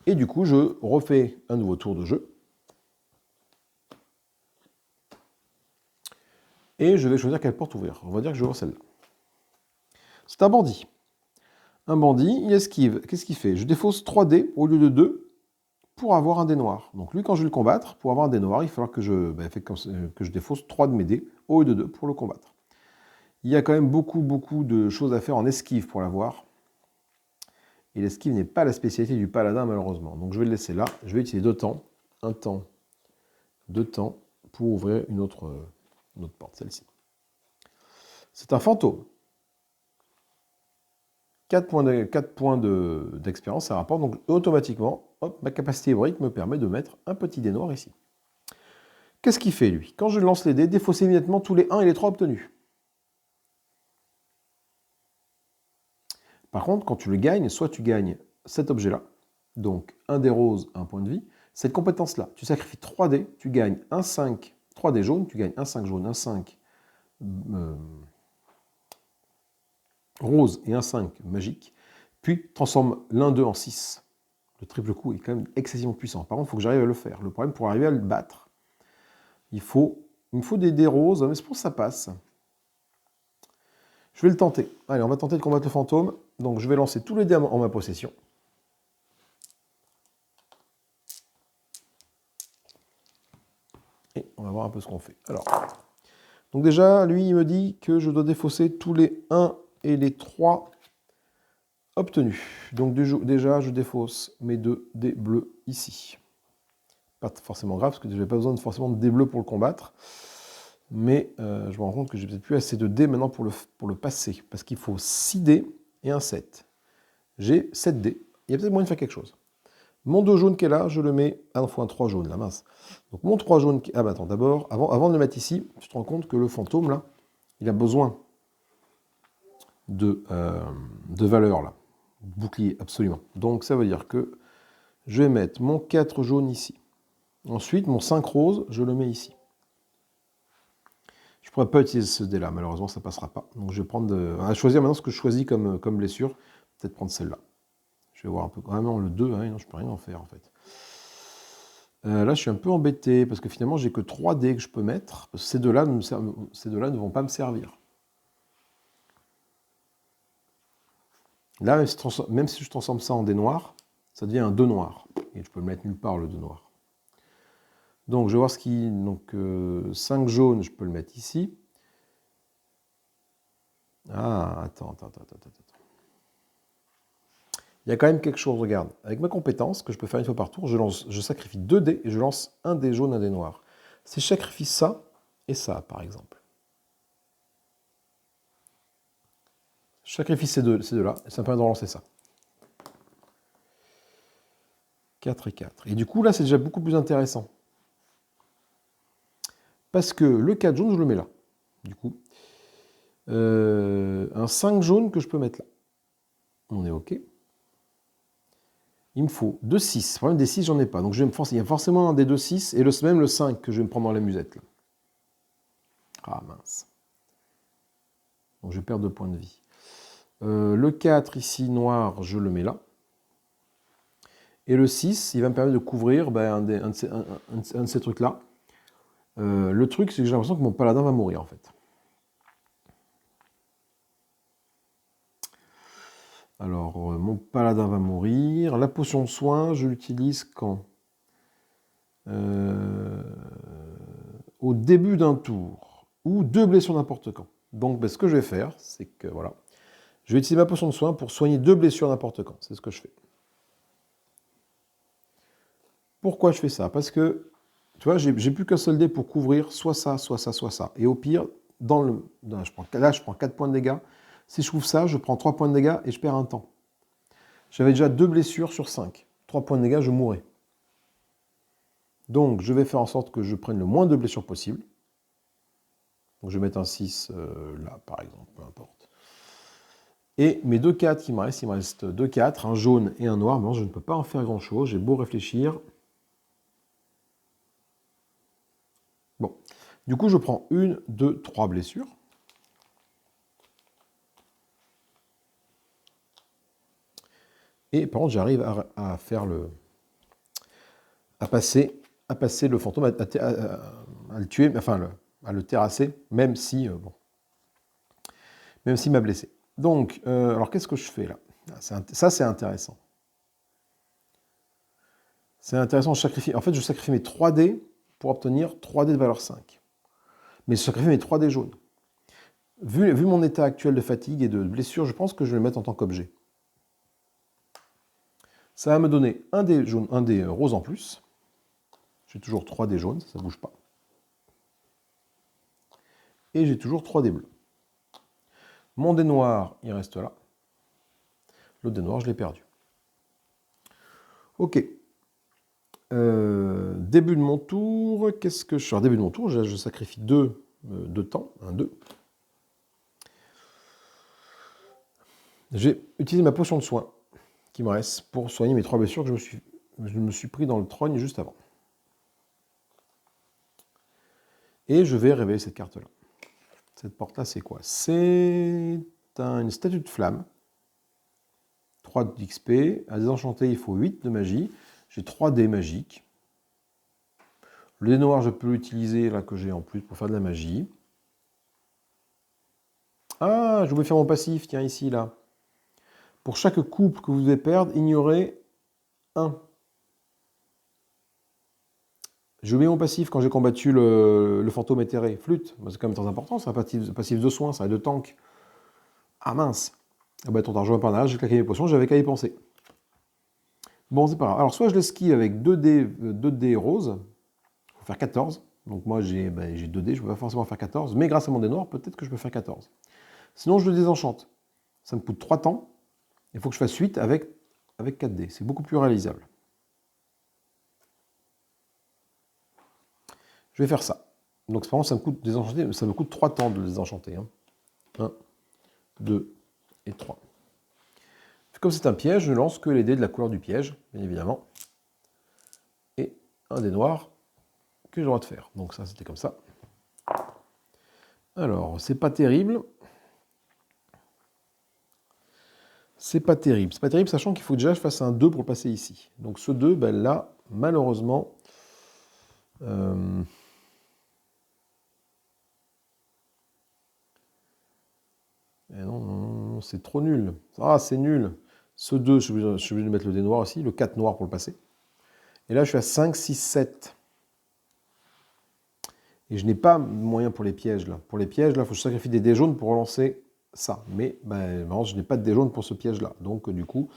Et du coup, je refais un nouveau tour de jeu. Et je vais choisir quelle porte ouvrir. On va dire que je vais ouvrir celle-là. C'est un bandit. Un bandit, il esquive. Qu'est-ce qu'il fait? Je défausse 3 dés au lieu de 2 pour avoir un dé noir. Donc lui, quand je vais le combattre, pour avoir un dé noir, il va falloir que je défausse 3 de mes dés au lieu de 2 pour le combattre. Il y a quand même beaucoup de choses à faire en esquive pour l'avoir. Et l'esquive n'est pas la spécialité du paladin, malheureusement. Donc je vais le laisser là. Je vais utiliser 2 temps. 1 temps, 2 temps, pour ouvrir une autre porte, celle-ci. C'est un fantôme. 4 points d'expérience, ça rapporte. Donc automatiquement, hop, ma capacité héroïque me permet de mettre un petit dé noir ici. Qu'est-ce qu'il fait, lui? Quand je lance les dés, défaussez immédiatement tous les 1 et les 3 obtenus. Par contre, quand tu le gagnes, soit tu gagnes cet objet-là, donc un dé rose, un point de vie, cette compétence-là, tu sacrifies 3 dés, tu gagnes un 5, 3 dés jaunes, tu gagnes un 5 jaune, un 5 rose et un 5 magique, puis transforme l'un d'eux en 6. Le triple coup est quand même excessivement puissant. Par contre, il faut que j'arrive à le faire. Le problème, pour arriver à le battre, il me faut des dés roses, mais je pense que ça passe. Je vais le tenter. Allez, on va tenter de combattre le fantôme. Donc, je vais lancer tous les dés en ma possession. Et on va voir un peu ce qu'on fait. Alors, donc déjà, lui, il me dit que je dois défausser tous les 1 et les 3 obtenus. Donc déjà, je défausse mes 2 dés bleus ici. Pas forcément grave, parce que je n'ai pas besoin forcément de dés bleus pour le combattre. Mais je me rends compte que j'ai peut-être plus assez de dés maintenant pour le passer. Parce qu'il faut 6 dés et un 7. J'ai 7 dés. Il y a peut-être moyen de faire quelque chose. Mon 2 jaune qui est là, je le mets... Ah non, il faut un 3 jaune, là, mince. Donc mon 3 jaune... Ah bah attends, d'abord, avant de le mettre ici, tu te rends compte que le fantôme, là, il a besoin de valeur, là. Bouclier, absolument. Donc ça veut dire que je vais mettre mon 4 jaune ici. Ensuite, mon 5 rose, je le mets ici. Je ne pourrais pas utiliser ce dé-là, malheureusement, ça ne passera pas. Donc je vais prendre... à choisir maintenant ce que je choisis comme blessure. Peut-être prendre celle-là. Je vais voir un peu... Ah non, le 2, hein, non, je ne peux rien en faire, en fait. Là, je suis un peu embêté, parce que finalement, j'ai que 3 dés que je peux mettre. Ces deux-là ne vont pas me servir. Là, même si je transforme ça en dé noir, ça devient un 2 noir. et je peux le mettre nulle part, le 2 noir. Donc, je vais voir ce qui... Donc, 5 jaunes, je peux le mettre ici. Ah, attends. Il y a quand même quelque chose, regarde. Avec ma compétence, que je peux faire une fois par tour, je sacrifie 2 dés et je lance un dé jaune, un dé noir. Si je sacrifie ça et ça, par exemple. Je sacrifie ces deux-là, et ça me permet de relancer ça. 4 et 4. Et du coup, là, c'est déjà beaucoup plus intéressant. Parce que le 4 jaune, je le mets là. Du coup, un 5 jaune que je peux mettre là. On est OK. Il me faut 2 6. Le problème des 6, j'en ai pas. Donc, il y a forcément un des 2 6 et même le 5 que je vais me prendre dans la musette. Là. Ah, mince. Donc, je perds 2 points de vie. Le 4 ici, noir, je le mets là. Et le 6, il va me permettre de couvrir un de ces trucs-là. Le truc, c'est que j'ai l'impression que mon paladin va mourir, en fait. Alors, mon paladin va mourir. La potion de soin, je l'utilise quand au début d'un tour. Ou 2 blessures n'importe quand. Donc, ce que je vais faire, c'est que, voilà. Je vais utiliser ma potion de soin pour soigner 2 blessures n'importe quand. C'est ce que je fais. Pourquoi je fais ça? Parce que, tu vois, j'ai plus qu'un seul dé pour couvrir soit ça, soit ça, soit ça. Et au pire, là, je prends 4 points de dégâts. Si je trouve ça, je prends 3 points de dégâts et je perds un temps. J'avais déjà 2 blessures sur 5. 3 points de dégâts, je mourrais. Donc, je vais faire en sorte que je prenne le moins de blessures possible. Donc, je vais mettre un 6 là, par exemple, peu importe. Et mes 2 4 qui me restent, il me reste 2 4, un jaune et un noir. Mais je ne peux pas en faire grand-chose. J'ai beau réfléchir. Bon. Du coup, je prends 1, 2, 3 blessures. Et par contre, j'arrive à faire à passer le fantôme, à le tuer, enfin, à le terrasser, même si, même s'il m'a blessé. Donc, alors qu'est-ce que je fais là? Ça, c'est intéressant. C'est intéressant, en fait, je sacrifie mes 3 dés pour obtenir 3 dés de valeur 5. Mais je sacrifie mes 3 dés jaunes. Vu mon état actuel de fatigue et de blessure, je pense que je vais le mettre en tant qu'objet. Ça va me donner un dé jaune, un dé rose en plus. J'ai toujours 3 dés jaunes, ça ne bouge pas. Et j'ai toujours 3 dés bleus. Mon dé noir, il reste là. Le dé noir, je l'ai perdu. Ok. Début de mon tour, qu'est-ce que je fais? Début de mon tour, je sacrifie 2 temps, 1, 2. J'ai utilisé ma potion de soin qui me reste pour soigner mes 3 blessures que je me suis pris dans le trogne juste avant. Et je vais révéler cette carte-là. Cette porte-là, c'est quoi? C'est une statue de flamme. 3 d'XP. À désenchanter, il faut 8 de magie. J'ai 3 dés magiques. Le dé noir, je peux l'utiliser, là, que j'ai en plus, pour faire de la magie. Ah, je voulais faire mon passif, tiens, ici, là. Pour chaque couple que vous devez perdre, ignorez 1. J'ai oublié mon passif quand j'ai combattu le fantôme éthéré. Flûte, c'est quand même très important, c'est un passif de soin, ça, de tank. Ah mince. Ah bah, ton argent par là, j'ai claqué mes potions, j'avais qu'à y penser. Bon, c'est pas grave. Alors, soit je l'esquive avec 2 dés roses, il faut faire 14. Donc moi, j'ai 2 dés, je ne peux pas forcément faire 14, mais grâce à mon dé noir, peut-être que je peux faire 14. Sinon, je le désenchante. Ça me coûte 3 temps. Il faut que je fasse 8 avec 4 dés. C'est beaucoup plus réalisable. Je vais faire ça. Donc, par contre, ça me coûte 3 temps de le désenchanter. 1, 2 et 3. Comme c'est un piège, je ne lance que les dés de la couleur du piège, bien évidemment. Et un dé noir que j'ai le droit de faire. Donc ça, c'était comme ça. Alors, c'est pas terrible. C'est pas terrible. C'est pas terrible, sachant qu'il faut que déjà je fasse un 2 pour le passer ici. Donc ce 2, ben là, malheureusement... non, c'est trop nul. Ah, c'est nul. Ce 2, je suis obligé de mettre le dé noir aussi, le 4 noir pour le passer. Et là, je suis à 5, 6, 7. Et je n'ai pas moyen pour les pièges, là. Pour les pièges, là, il faut que je sacrifie des dés jaunes pour relancer ça. Mais, ben, je n'ai pas de dés jaunes pour ce piège-là. Donc, du coup,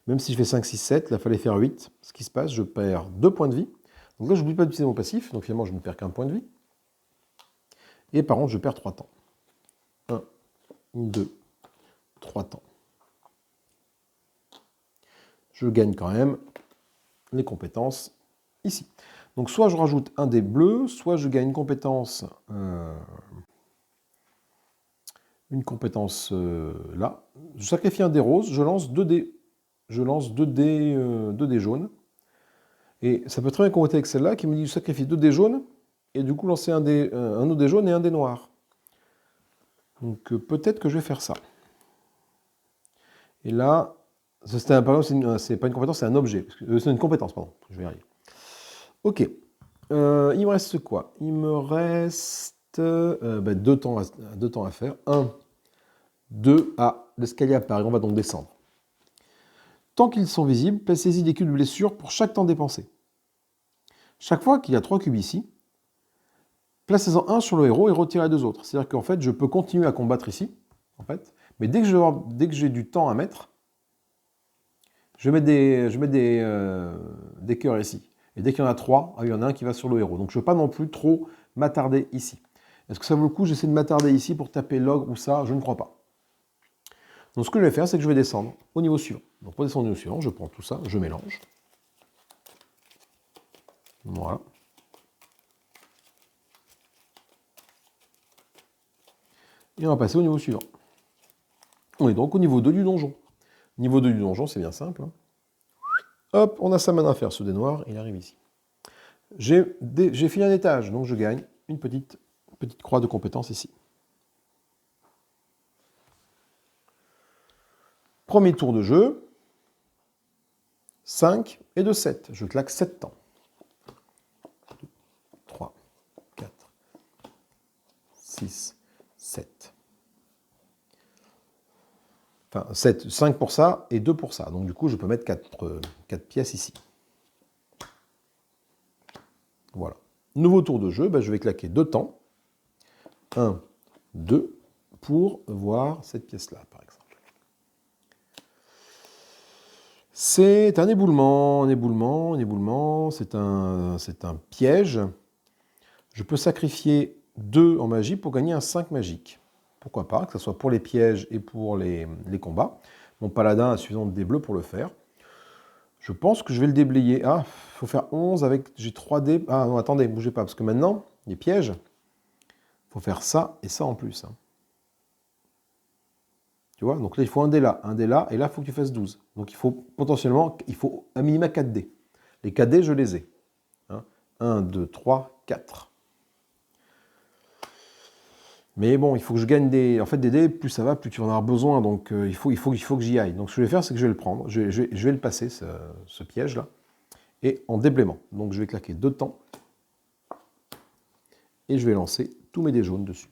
même si je fais 5, 6, 7, là, il fallait faire 8. Ce qui se passe, je perds 2 points de vie. Donc là, je n'oublie pas d'utiliser mon passif. Donc, finalement, je ne perds qu'un point de vie. Et par contre, je perds 3 temps. 1, 2, 3 temps. Je gagne quand même les compétences ici. Donc soit je rajoute un dé bleu, soit je gagne une compétence là. Je sacrifie un dé rose, je lance 2 dés. Je lance 2 dés jaunes. Et ça peut très bien compléter avec celle-là qui me dit je sacrifie 2 dés jaunes et du coup lancer un autre dé jaune et un dé noir. Donc peut-être que je vais faire ça. Et là, par exemple, c'est pas une compétence, c'est un objet. C'est une compétence, pardon. Je vais y arriver. Ok. Il me reste quoi? Il me reste 2 temps à faire. 1, 2, l'escalier apparaît, on va donc descendre. Tant qu'ils sont visibles, placez-y des cubes de blessure pour chaque temps dépensé. Chaque fois qu'il y a 3 cubes ici, placez-en un sur le héros et retirez 2 autres. C'est-à-dire qu'en fait, je peux continuer à combattre ici, en fait, mais dès que j'ai du temps à mettre, je mets des cœurs ici. Et dès qu'il y en a 3, il y en a un qui va sur le héros. Donc je ne veux pas non plus trop m'attarder ici. Est-ce que ça vaut le coup? J'essaie de m'attarder ici pour taper l'ogre ou ça? Je ne crois pas. Donc ce que je vais faire, c'est que je vais descendre au niveau suivant. Donc pour descendre au niveau suivant, je prends tout ça, je mélange. Voilà. Et on va passer au niveau suivant. On est donc au niveau 2 du donjon. Niveau 2 du donjon, c'est bien simple. Hein. Hop, on a sa main à faire, ce dé noir, il arrive ici. J'ai fini un étage, donc je gagne une petite croix de compétence ici. Premier tour de jeu, 5 et de 7. Je claque 7 temps. 2, 3, 4, 6, 7. Enfin, 7, 5 pour ça et 2 pour ça. Donc du coup, je peux mettre 4 pièces ici. Voilà. Nouveau tour de jeu, je vais claquer 2 temps. 1, 2, pour voir cette pièce-là, par exemple. C'est un éboulement, c'est un piège. Je peux sacrifier 2 en magie pour gagner un 5 magique. Pourquoi pas, que ce soit pour les pièges et pour les combats. Mon paladin a suffisamment de dés bleus pour le faire. Je pense que je vais le déblayer. Ah, il faut faire 11 avec... J'ai 3 dés... Ah non, attendez, bougez pas, parce que maintenant, les pièges, il faut faire ça et ça en plus. Hein. Tu vois, donc là, il faut un dé là, et là, il faut que tu fasses 12. Donc il faut potentiellement, il faut un minima 4 dés. Les 4 dés, je les ai. Hein. 1, 2, 3, 4. Mais bon, il faut que je gagne des dés, plus ça va, plus tu vas en avoir besoin, donc il faut que j'y aille. Donc ce que je vais faire, c'est que je vais le prendre, je vais le passer, ce piège-là, et en déblaiement. Donc je vais claquer 2 temps, et je vais lancer tous mes dés jaunes dessus.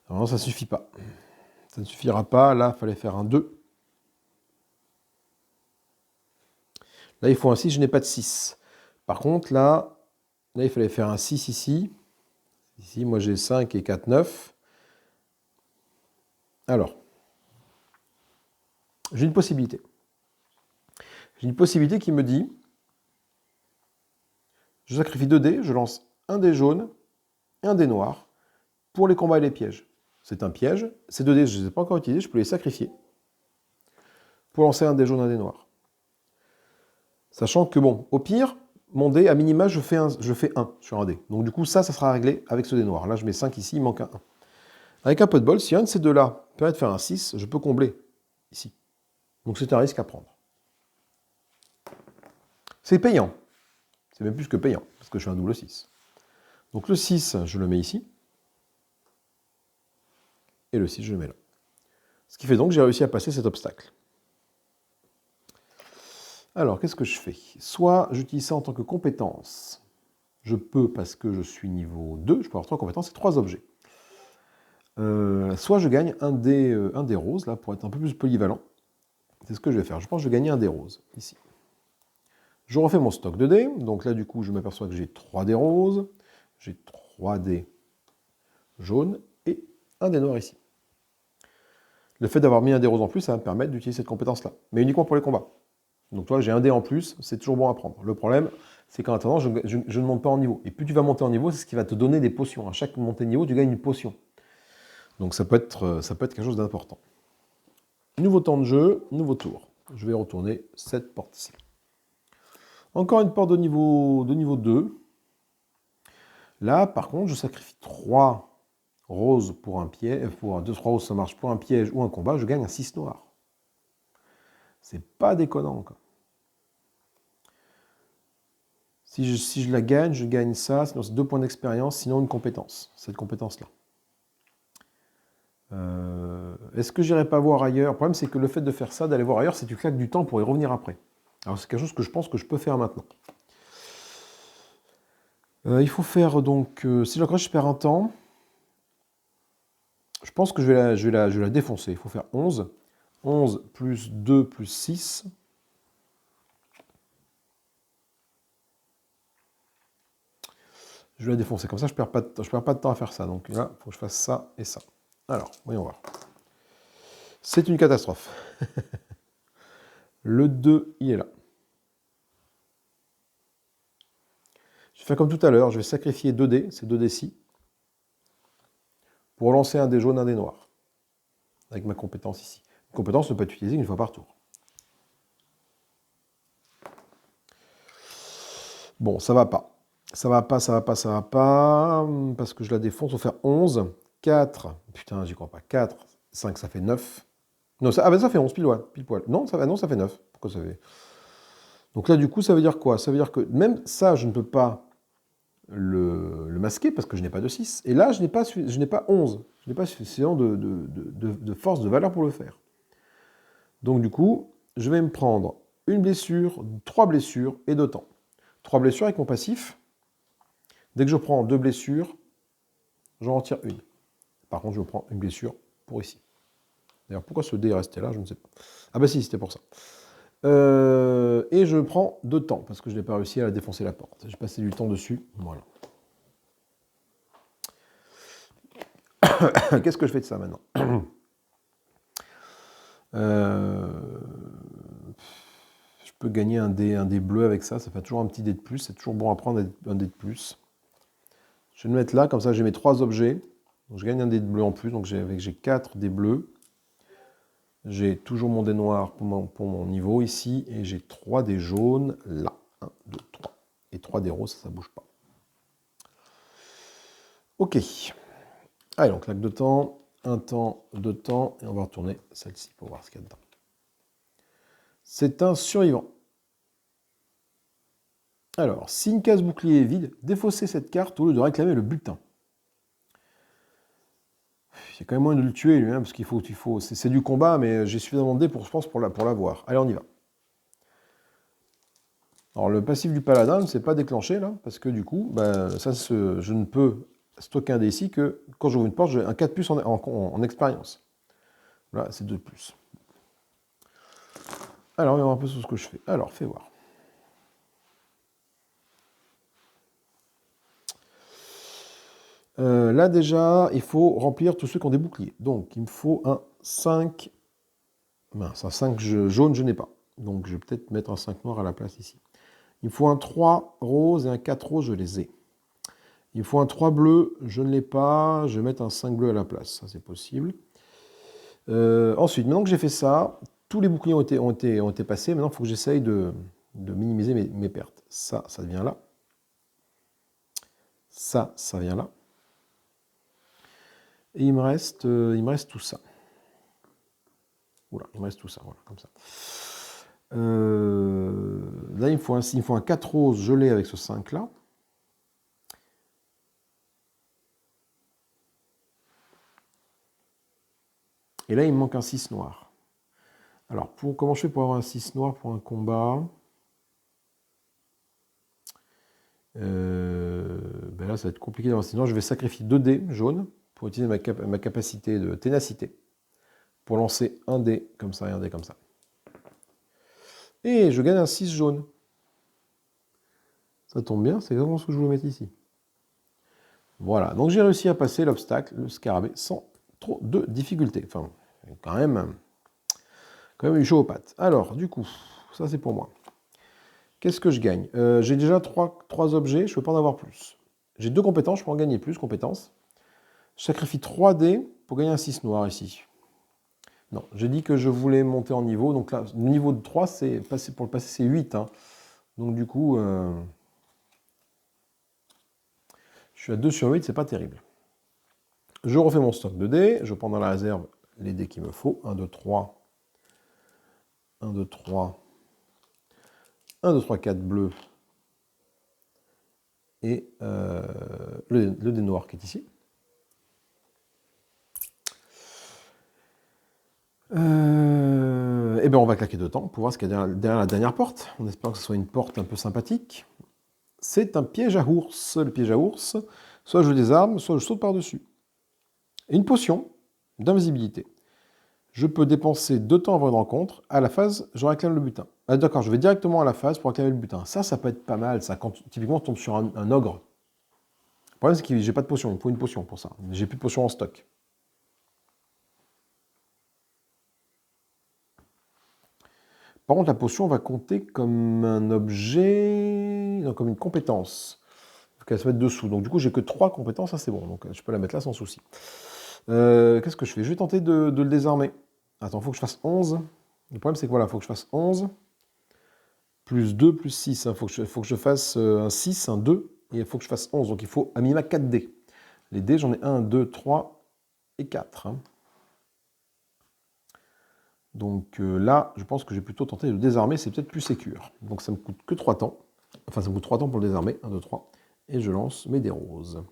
Alors non, ça ne suffit pas. Ça ne suffira pas, là, il fallait faire un 2. Là, il faut un 6, je n'ai pas de 6. Par contre, là, il fallait faire un 6 ici. Ici, moi, j'ai 5 et 4, 9. Alors, j'ai une possibilité. J'ai une possibilité qui me dit, je sacrifie 2 dés, je lance un dé jaune et un dé noir pour les combats et les pièges. C'est un piège. Ces 2 dés, je ne les ai pas encore utilisés, je peux les sacrifier pour lancer un dé jaune et un dé noir. Sachant que, bon, au pire, mon dé, à minima, je fais 1 sur un dé. Donc du coup, ça sera réglé avec ce dé noir. Là, je mets 5 ici, il manque un 1. Avec un peu de bol, si un de ces deux-là permet de faire un 6, je peux combler ici. Donc c'est un risque à prendre. C'est payant. C'est même plus que payant, parce que je fais un double 6. Donc le 6, je le mets ici. Et le 6, je le mets là. Ce qui fait donc que j'ai réussi à passer cet obstacle. Alors, qu'est-ce que je fais? Soit j'utilise ça en tant que compétence. Je peux, parce que je suis niveau 2, je peux avoir 3 compétences et 3 objets. Soit je gagne un dé rose, là, pour être un peu plus polyvalent. c'est ce que je vais faire. Je pense que je vais gagner un dé rose, ici. Je refais mon stock de dés. Donc là, du coup, je m'aperçois que j'ai 3 dés roses, j'ai 3 dés jaunes et un dé noir ici. Le fait d'avoir mis un dé rose en plus, ça va me permettre d'utiliser cette compétence-là. Mais uniquement pour les combats. Donc toi, j'ai un dé en plus, c'est toujours bon à prendre. Le problème, c'est qu'en attendant, je ne monte pas en niveau. Et plus tu vas monter en niveau, c'est ce qui va te donner des potions. À chaque montée de niveau, tu gagnes une potion. Donc ça peut être quelque chose d'important. Nouveau temps de jeu, nouveau tour. Je vais retourner cette porte ici. Encore une porte de niveau 2. Là, par contre, je sacrifie 3 roses pour un piège. Pour 2-3 roses, ça marche pour un piège ou un combat, je gagne un 6 noir. C'est pas déconnant, quoi. Si je la gagne, je gagne ça, sinon c'est 2 points d'expérience, sinon une compétence, cette compétence-là. Est-ce que j'irai pas voir ailleurs? Le problème, c'est que le fait de faire ça, d'aller voir ailleurs, c'est que tu claques du temps pour y revenir après. Alors c'est quelque chose que je pense que je peux faire maintenant. Il faut faire donc, si j'accroche, je perds un temps. Je pense que je vais la défoncer. Il faut faire 11. 11 plus 2 plus 6. Je vais la défoncer. Comme ça, je perds pas de temps à faire ça. Donc là, il faut que je fasse ça et ça. Alors, voyons voir. C'est une catastrophe. Le 2, il est là. Je vais faire comme tout à l'heure. Je vais sacrifier 2 dés, ces 2 dés-ci, pour lancer un dé jaune, un dé noir. Avec ma compétence ici. Une compétence ne peut être utilisée une fois par tour. Bon, ça va pas. Ça va pas, parce que je la défonce. On va faire 11. 4. Putain, j'y crois pas. 4, 5, ça fait 9. Non, ça fait 11, pile poil. Non, ça fait 9. Pourquoi ça fait... Donc là, du coup, ça veut dire quoi? Ça veut dire que même ça, je ne peux pas le masquer parce que je n'ai pas de 6. Et là, je n'ai pas 11. Je n'ai pas suffisamment de force, de valeur pour le faire. Donc du coup, je vais me prendre une blessure, 3 blessures et 2 temps. 3 blessures avec mon passif. Dès que je prends 2 blessures, j'en retire une. Par contre, je prends une blessure pour ici. D'ailleurs, pourquoi ce dé est resté là, je ne sais pas. Ah bah si, c'était pour ça. Et je prends 2 temps, parce que je n'ai pas réussi à défoncer la porte. J'ai passé du temps dessus, voilà. Qu'est-ce que je fais de ça maintenant? Je peux gagner un dé bleu avec ça, ça fait toujours un petit dé de plus, c'est toujours bon à prendre un dé de plus. Je vais le mettre là, comme ça j'ai mes 3 objets. Donc je gagne un dé de bleu en plus, donc j'ai 4 dés bleus. J'ai toujours mon dé noir pour mon niveau ici, et j'ai 3 dés jaunes là. 1, 2, 3. Et 3 dés roses, ça ne bouge pas. Ok. Allez, donc claque de temps, 1 temps, 2 temps, et on va retourner celle-ci pour voir ce qu'il y a dedans. C'est un survivant. Alors, si une case bouclier est vide, défaussez cette carte au lieu de réclamer le butin. Il y a quand même moyen de le tuer, lui, hein, parce qu'il faut c'est du combat, mais j'ai suffisamment de dés je pense, pour l'avoir. Allez, on y va. Alors, le passif du paladin ne s'est pas déclenché, là, parce que du coup, je ne peux stocker un dé ici que quand j'ouvre une porte, j'ai un 4 plus en expérience. Voilà, c'est 2 de plus. Alors, on va voir un peu sur ce que je fais. Alors, fais voir. Là, déjà, il faut remplir tous ceux qui ont des boucliers. Donc, il me faut un 5... Mince, un 5 jaune, je n'ai pas. Donc, je vais peut-être mettre un 5 noir à la place ici. Il me faut un 3 rose et un 4 rose, je les ai. Il me faut un 3 bleu, je ne l'ai pas. Je vais mettre un 5 bleu à la place, ça c'est possible. Ensuite, maintenant que j'ai fait ça, tous les boucliers ont été passés. Maintenant, il faut que j'essaye de minimiser mes pertes. Ça vient là. Ça vient là. Et il me reste tout ça. Oula, il me reste tout ça, voilà, comme ça. Là, il me faut un 4 rose gelé avec ce 5 là. Et là, il me manque un 6 noir. Alors, comment je fais pour avoir un 6 noir pour un combat? Là, ça va être compliqué d'avoir un 6 noir. Je vais sacrifier 2 dés jaunes pour utiliser ma capacité de ténacité pour lancer un dé comme ça et un dé comme ça. Et je gagne un 6 jaune. Ça tombe bien, c'est exactement ce que je voulais mettre ici. Voilà, donc j'ai réussi à passer l'obstacle, le scarabée, sans trop de difficultés. Enfin, quand même eu chaud aux pattes. Alors, du coup, ça c'est pour moi. Qu'est-ce que je gagne? J'ai déjà 3 objets, je ne peux pas en avoir plus. J'ai 2 compétences, je peux en gagner plus, compétences. Je sacrifie 3 dés pour gagner un 6 noir ici. Non, j'ai dit que je voulais monter en niveau, donc là, le niveau de 3, pour le passer, c'est 8. Hein. Donc du coup, je suis à 2 sur 8, c'est pas terrible. Je refais mon stock de dés, je prends dans la réserve les dés qu'il me faut. 1, 2, 3. 1, 2, 3. 1, 2, 3, 4 bleus. Et le dé noir qui est ici. Et bien on va claquer 2 temps pour voir ce qu'il y a derrière la dernière porte. On espère que ce soit une porte un peu sympathique. C'est un piège à ours. Le piège à ours, soit je désarme, soit je saute par-dessus. Et une potion d'invisibilité. Je peux dépenser 2 temps avant une rencontre. À la phase, je réclame le butin. Ah, d'accord, je vais directement à la phase pour réclamer le butin. Ça peut être pas mal, ça, quand typiquement on tombe sur un ogre. Le problème, c'est que j'ai pas de potion. Il me faut une potion pour ça. J'ai plus de potion en stock. Par contre, la potion va compter comme un objet, non, comme une compétence. Il faut qu'elle se mette dessous. Donc du coup, j'ai que 3 compétences, ça c'est bon. Donc je peux la mettre là sans souci. Qu'est-ce que je fais? Je vais tenter de le désarmer. Attends, il faut que je fasse 11. Le problème, c'est que voilà, il faut que je fasse 11. Plus 2, plus 6. Il faut que je fasse un 6, un 2. Et il faut que je fasse 11. Donc il faut à minima 4 dés. Les dés, j'en ai 1, 2, 3 et 4. Hein. Donc là, je pense que j'ai plutôt tenté de le désarmer, c'est peut-être plus sécure. Donc ça me coûte que 3 temps. Enfin, ça me coûte 3 temps pour le désarmer. 1, 2, 3. Et je lance mes dés roses.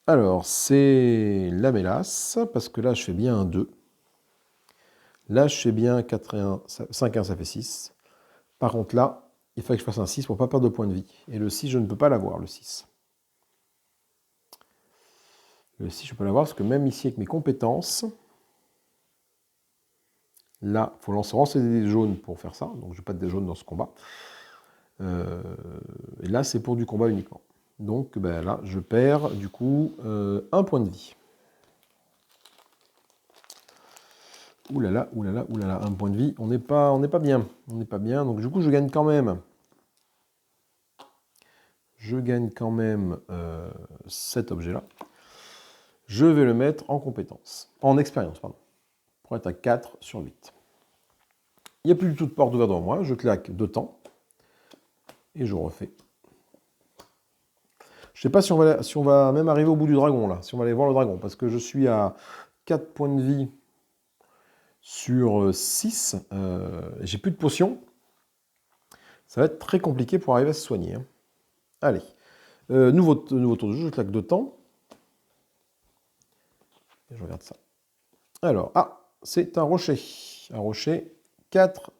Alors, c'est la mélasse, parce que là, je fais bien un 2. Là, je fais bien 4 et 1, 5 et 1, ça fait 6. Par contre, là, il fallait que je fasse un 6 pour ne pas perdre de points de vie. Et le 6, je ne peux pas l'avoir, le 6. Le 6, je ne peux pas l'avoir, parce que même ici, avec mes compétences, là, il faut lancer des jaunes pour faire ça. Donc, je n'ai pas de dés jaunes dans ce combat. Et là, c'est pour du combat uniquement. Donc, ben, là, je perds, du coup, 1 point de vie. Ouh là là, 1 point de vie. On n'est pas bien. On n'est pas bien. Donc, du coup, je gagne quand même. Je gagne quand même cet objet-là. Je vais le mettre en compétence. En expérience, pardon. Pour être à 4 sur 8. Il n'y a plus du tout de porte ouverte devant moi. Je claque 2 temps. Et je refais. Je ne sais pas si on va même arriver au bout du dragon, là. Si on va aller voir le dragon. Parce que je suis à 4 points de vie sur 6. J'ai plus de potions. Ça va être très compliqué pour arriver à se soigner. Hein. Allez. Nouveau tour de jeu. Je claque 2 temps. Et je regarde ça. Alors, c'est un rocher. Un rocher, 4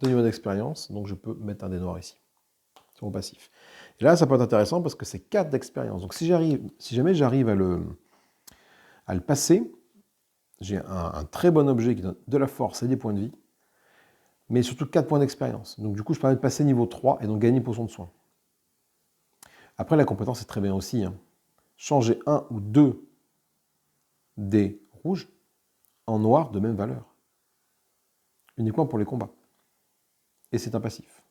de niveau d'expérience. Donc je peux mettre un dé noir ici. Sur mon passif. Et là, ça peut être intéressant parce que c'est 4 d'expérience. Donc si jamais j'arrive à le passer, j'ai un très bon objet qui donne de la force et des points de vie, mais surtout 4 points d'expérience. Donc du coup, je permets de passer niveau 3 et donc gagner une potion de soin. Après, la compétence est très bien aussi. Hein. Changer 1 ou 2 dés rouges en noir de même valeur. Uniquement pour les combats. Et c'est un passif.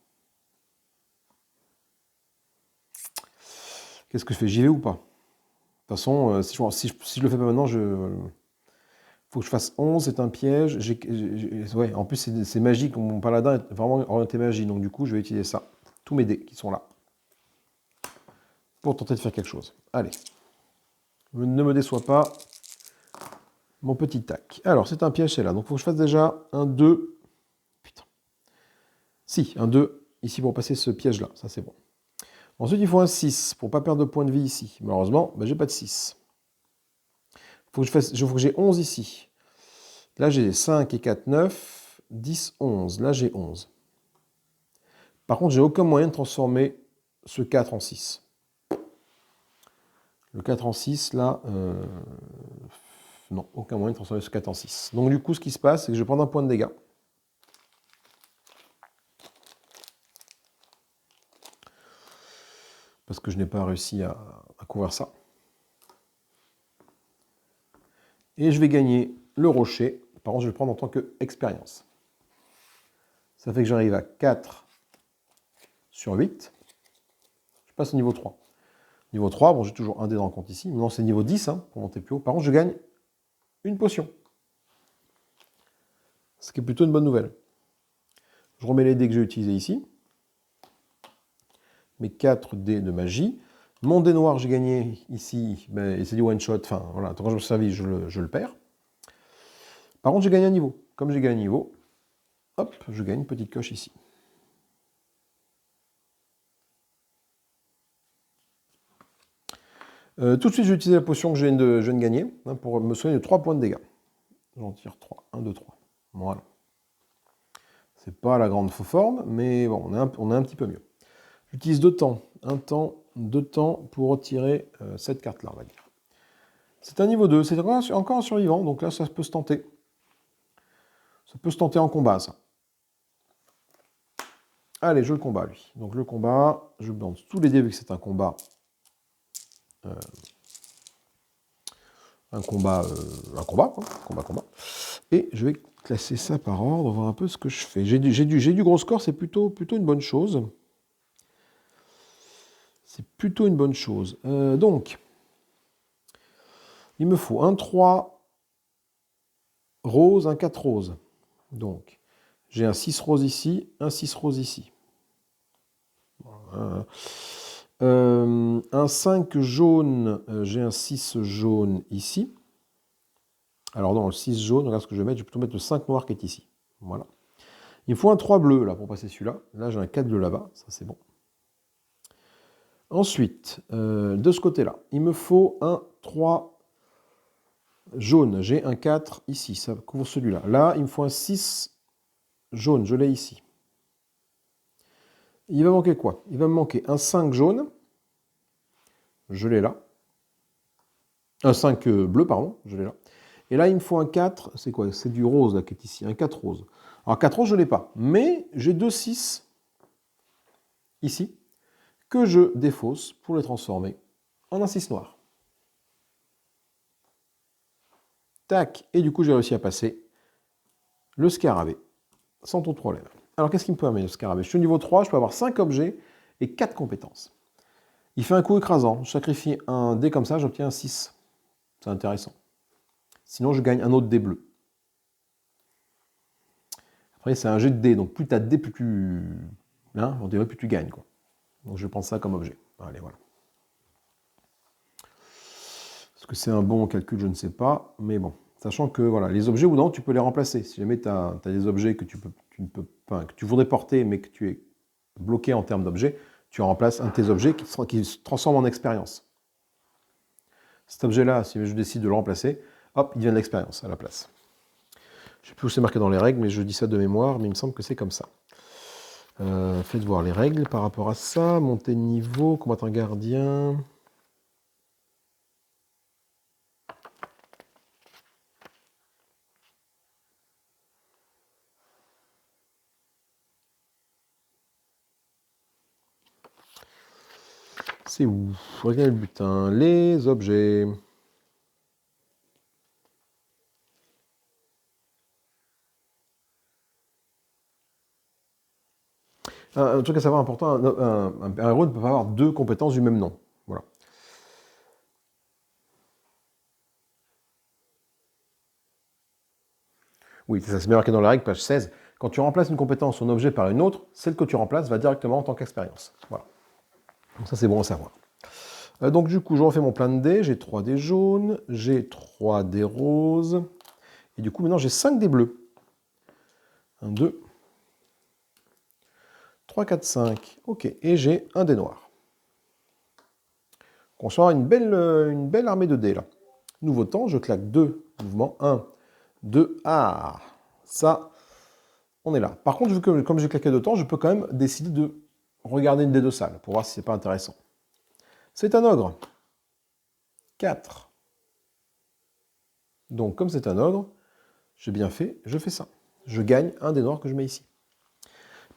Qu'est-ce que je fais? J'y vais ou pas? De toute façon, si je le fais pas maintenant, faut que je fasse 11, c'est un piège. Ouais, en plus, c'est magique. Mon paladin est vraiment orienté magie. Donc, du coup, je vais utiliser ça. Tous mes dés qui sont là. Pour tenter de faire quelque chose. Allez. Ne me déçois pas. Mon petit tac. Alors, c'est un piège, c'est là. Donc, il faut que je fasse déjà un 2. Putain. Si, un 2 ici pour passer ce piège-là. Ça, c'est bon. Ensuite, il faut un 6 pour ne pas perdre de points de vie ici. Malheureusement, ben, j'ai pas de 6. Faut que j'ai 11 ici. Là, j'ai 5 et 4, 9, 10, 11. Là, j'ai 11. Par contre, j'ai aucun moyen de transformer ce 4 en 6. Le 4 en 6, là, Non, aucun moyen de transformer ce 4 en 6. Donc du coup, ce qui se passe, c'est que je vais prendre un point de dégâts. Parce que je n'ai pas réussi à couvrir ça. Et je vais gagner le rocher. Par contre, je vais le prendre en tant qu'expérience. Ça fait que j'arrive à 4 sur 8. Je passe au niveau 3. Niveau 3, bon, j'ai toujours un dé dans le compte ici. Maintenant, c'est niveau 10 hein, pour monter plus haut. Par contre, je gagne une potion. Ce qui est plutôt une bonne nouvelle. Je remets les dés que j'ai utilisés ici. Mes 4 dés de magie. Mon dé noir, j'ai gagné ici, ben, c'est du one-shot. Enfin, voilà, quand je me servis, je le perds. Par contre, j'ai gagné un niveau. Comme j'ai gagné un niveau, hop, je gagne une petite coche ici. Tout de suite, je vais utiliser la potion que je viens de gagner hein, pour me soigner de 3 points de dégâts. J'en tire 3. 1, 2, 3. Voilà. C'est pas la grande forme, mais bon, on est un petit peu mieux. J'utilise 2 temps. 1 temps, 2 temps pour retirer cette carte-là, on va dire. C'est un niveau 2. C'est encore un survivant, donc là, ça peut se tenter. Ça peut se tenter en combat, ça. Allez, je le combat, lui. Donc le combat, je lance tous les dés vu que c'est un combat. Un combat, quoi. Combat. Et je vais classer ça par ordre, voir un peu ce que je fais. J'ai du gros score, c'est plutôt une bonne chose. C'est plutôt une bonne chose. Donc, il me faut un 3 rose, un 4 rose. Donc, j'ai un 6 rose ici, un 6 rose ici. Voilà. Un 5 jaune, j'ai un 6 jaune ici. Alors non, le 6 jaune, regarde ce que je vais mettre, je vais plutôt mettre le 5 noir qui est ici. Voilà. Il me faut un 3 bleu là pour passer celui-là. Là, j'ai un 4 bleu là-bas, ça c'est bon. Ensuite, de ce côté-là, il me faut un 3 jaune. J'ai un 4 ici, ça couvre celui-là. Là, il me faut un 6 jaune, je l'ai ici. Il va manquer quoi? Il va me manquer un 5 jaune. Je l'ai là. Un 5 bleu, pardon, je l'ai là. Et là, il me faut un 4, c'est quoi? C'est du rose là qui est ici, un 4 rose. Alors 4 rose, je ne l'ai pas, mais j'ai 2 6 ici que je défausse pour les transformer en un 6 noir. Tac, et du coup, j'ai réussi à passer le scarabée sans trop de problème. Alors, qu'est-ce qui me peut amener le scarabée? Je suis au niveau 3, je peux avoir 5 objets et 4 compétences. Il fait un coup écrasant. Je sacrifie un dé comme ça, j'obtiens un 6. C'est intéressant. Sinon, je gagne un autre dé bleu. Après, c'est un jet de dés, donc plus tu as de dés, plus tu... Hein, on dirait plus tu gagnes, quoi. Donc, je vais prendre ça comme objet. Allez, voilà. Est-ce que c'est un bon calcul? Je ne sais pas, mais bon. Sachant que voilà, les objets ou non, tu peux les remplacer. Si jamais tu as des objets que tu voudrais porter, mais que tu es bloqué en termes d'objets, tu remplaces un de tes objets qui se transforme en expérience. Cet objet-là, si je décide de le remplacer, hop, il devient de l'expérience à la place. Je ne sais plus où c'est marqué dans les règles, mais je dis ça de mémoire, mais il me semble que c'est comme ça. Faites voir les règles par rapport à ça. Montée de niveau, combattant gardien... C'est où? Regardez le butin. Les objets. Un truc à savoir important, un héros ne peut pas avoir 2 compétences du même nom. Voilà. Oui, ça se met marqué dans la règle, page 16. Quand tu remplaces une compétence ou un objet par une autre, celle que tu remplaces va directement en tant qu'expérience. Voilà. Donc ça, c'est bon à savoir. Donc du coup, je refais mon plein de dés. J'ai 3 dés jaunes, j'ai 3 dés roses. Et du coup, maintenant, j'ai 5 dés bleus. 1, 2, 3, 4, 5. Ok, et j'ai un dé noir. On sort une belle armée de dés, là. Nouveau temps, je claque 2 mouvements. 1, 2, ah, ça, on est là. Par contre, vu que comme j'ai claqué 2 temps, je peux quand même décider de regarder une des 2 salles pour voir si c'est pas intéressant. C'est un ogre. 4. Donc, comme c'est un ogre, j'ai bien fait, je fais ça. Je gagne un des noirs que je mets ici.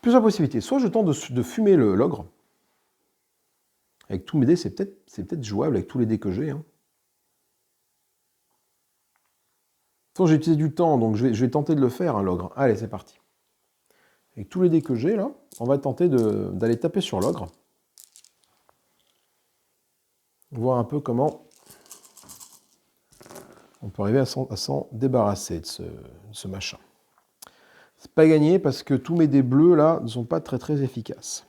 Plusieurs possibilités. Soit je tente de fumer l'ogre. Avec tous mes dés, c'est peut-être jouable avec tous les dés que j'ai. Hein. J'ai utilisé du temps, donc je vais tenter de le faire, hein, l'ogre. Allez, c'est parti. Avec tous les dés que j'ai, là, on va tenter d'aller taper sur l'ogre. Voir un peu comment on peut arriver à s'en débarrasser de ce machin. C'est pas gagné parce que tous mes dés bleus, là, ne sont pas très très efficaces.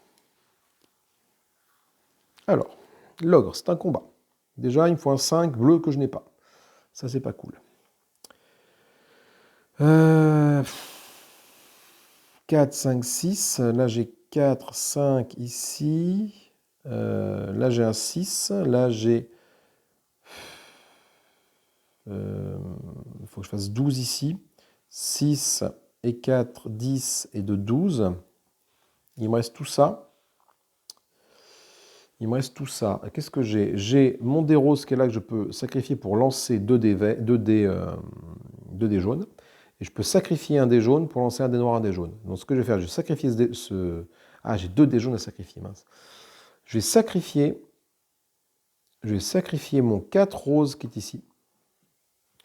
Alors, l'ogre, c'est un combat. Déjà, il me faut un 5 bleu que je n'ai pas. Ça, c'est pas cool. 4, 5, 6. Là, j'ai 4, 5 ici. Là, j'ai un 6. Là, j'ai... Il faut que je fasse 12 ici. 6 et 4, 10 et de 12. Il me reste tout ça. Il me reste tout ça. Qu'est-ce que j'ai? J'ai mon dé rose qui est là que je peux sacrifier pour lancer 2 dés jaunes. Et je peux sacrifier un dé jaune pour lancer un dé noir, un dé jaune. Donc ce que je vais faire, je vais sacrifier Ah, j'ai 2 dés jaunes à sacrifier, mince. Je vais sacrifier mon 4 rose qui est ici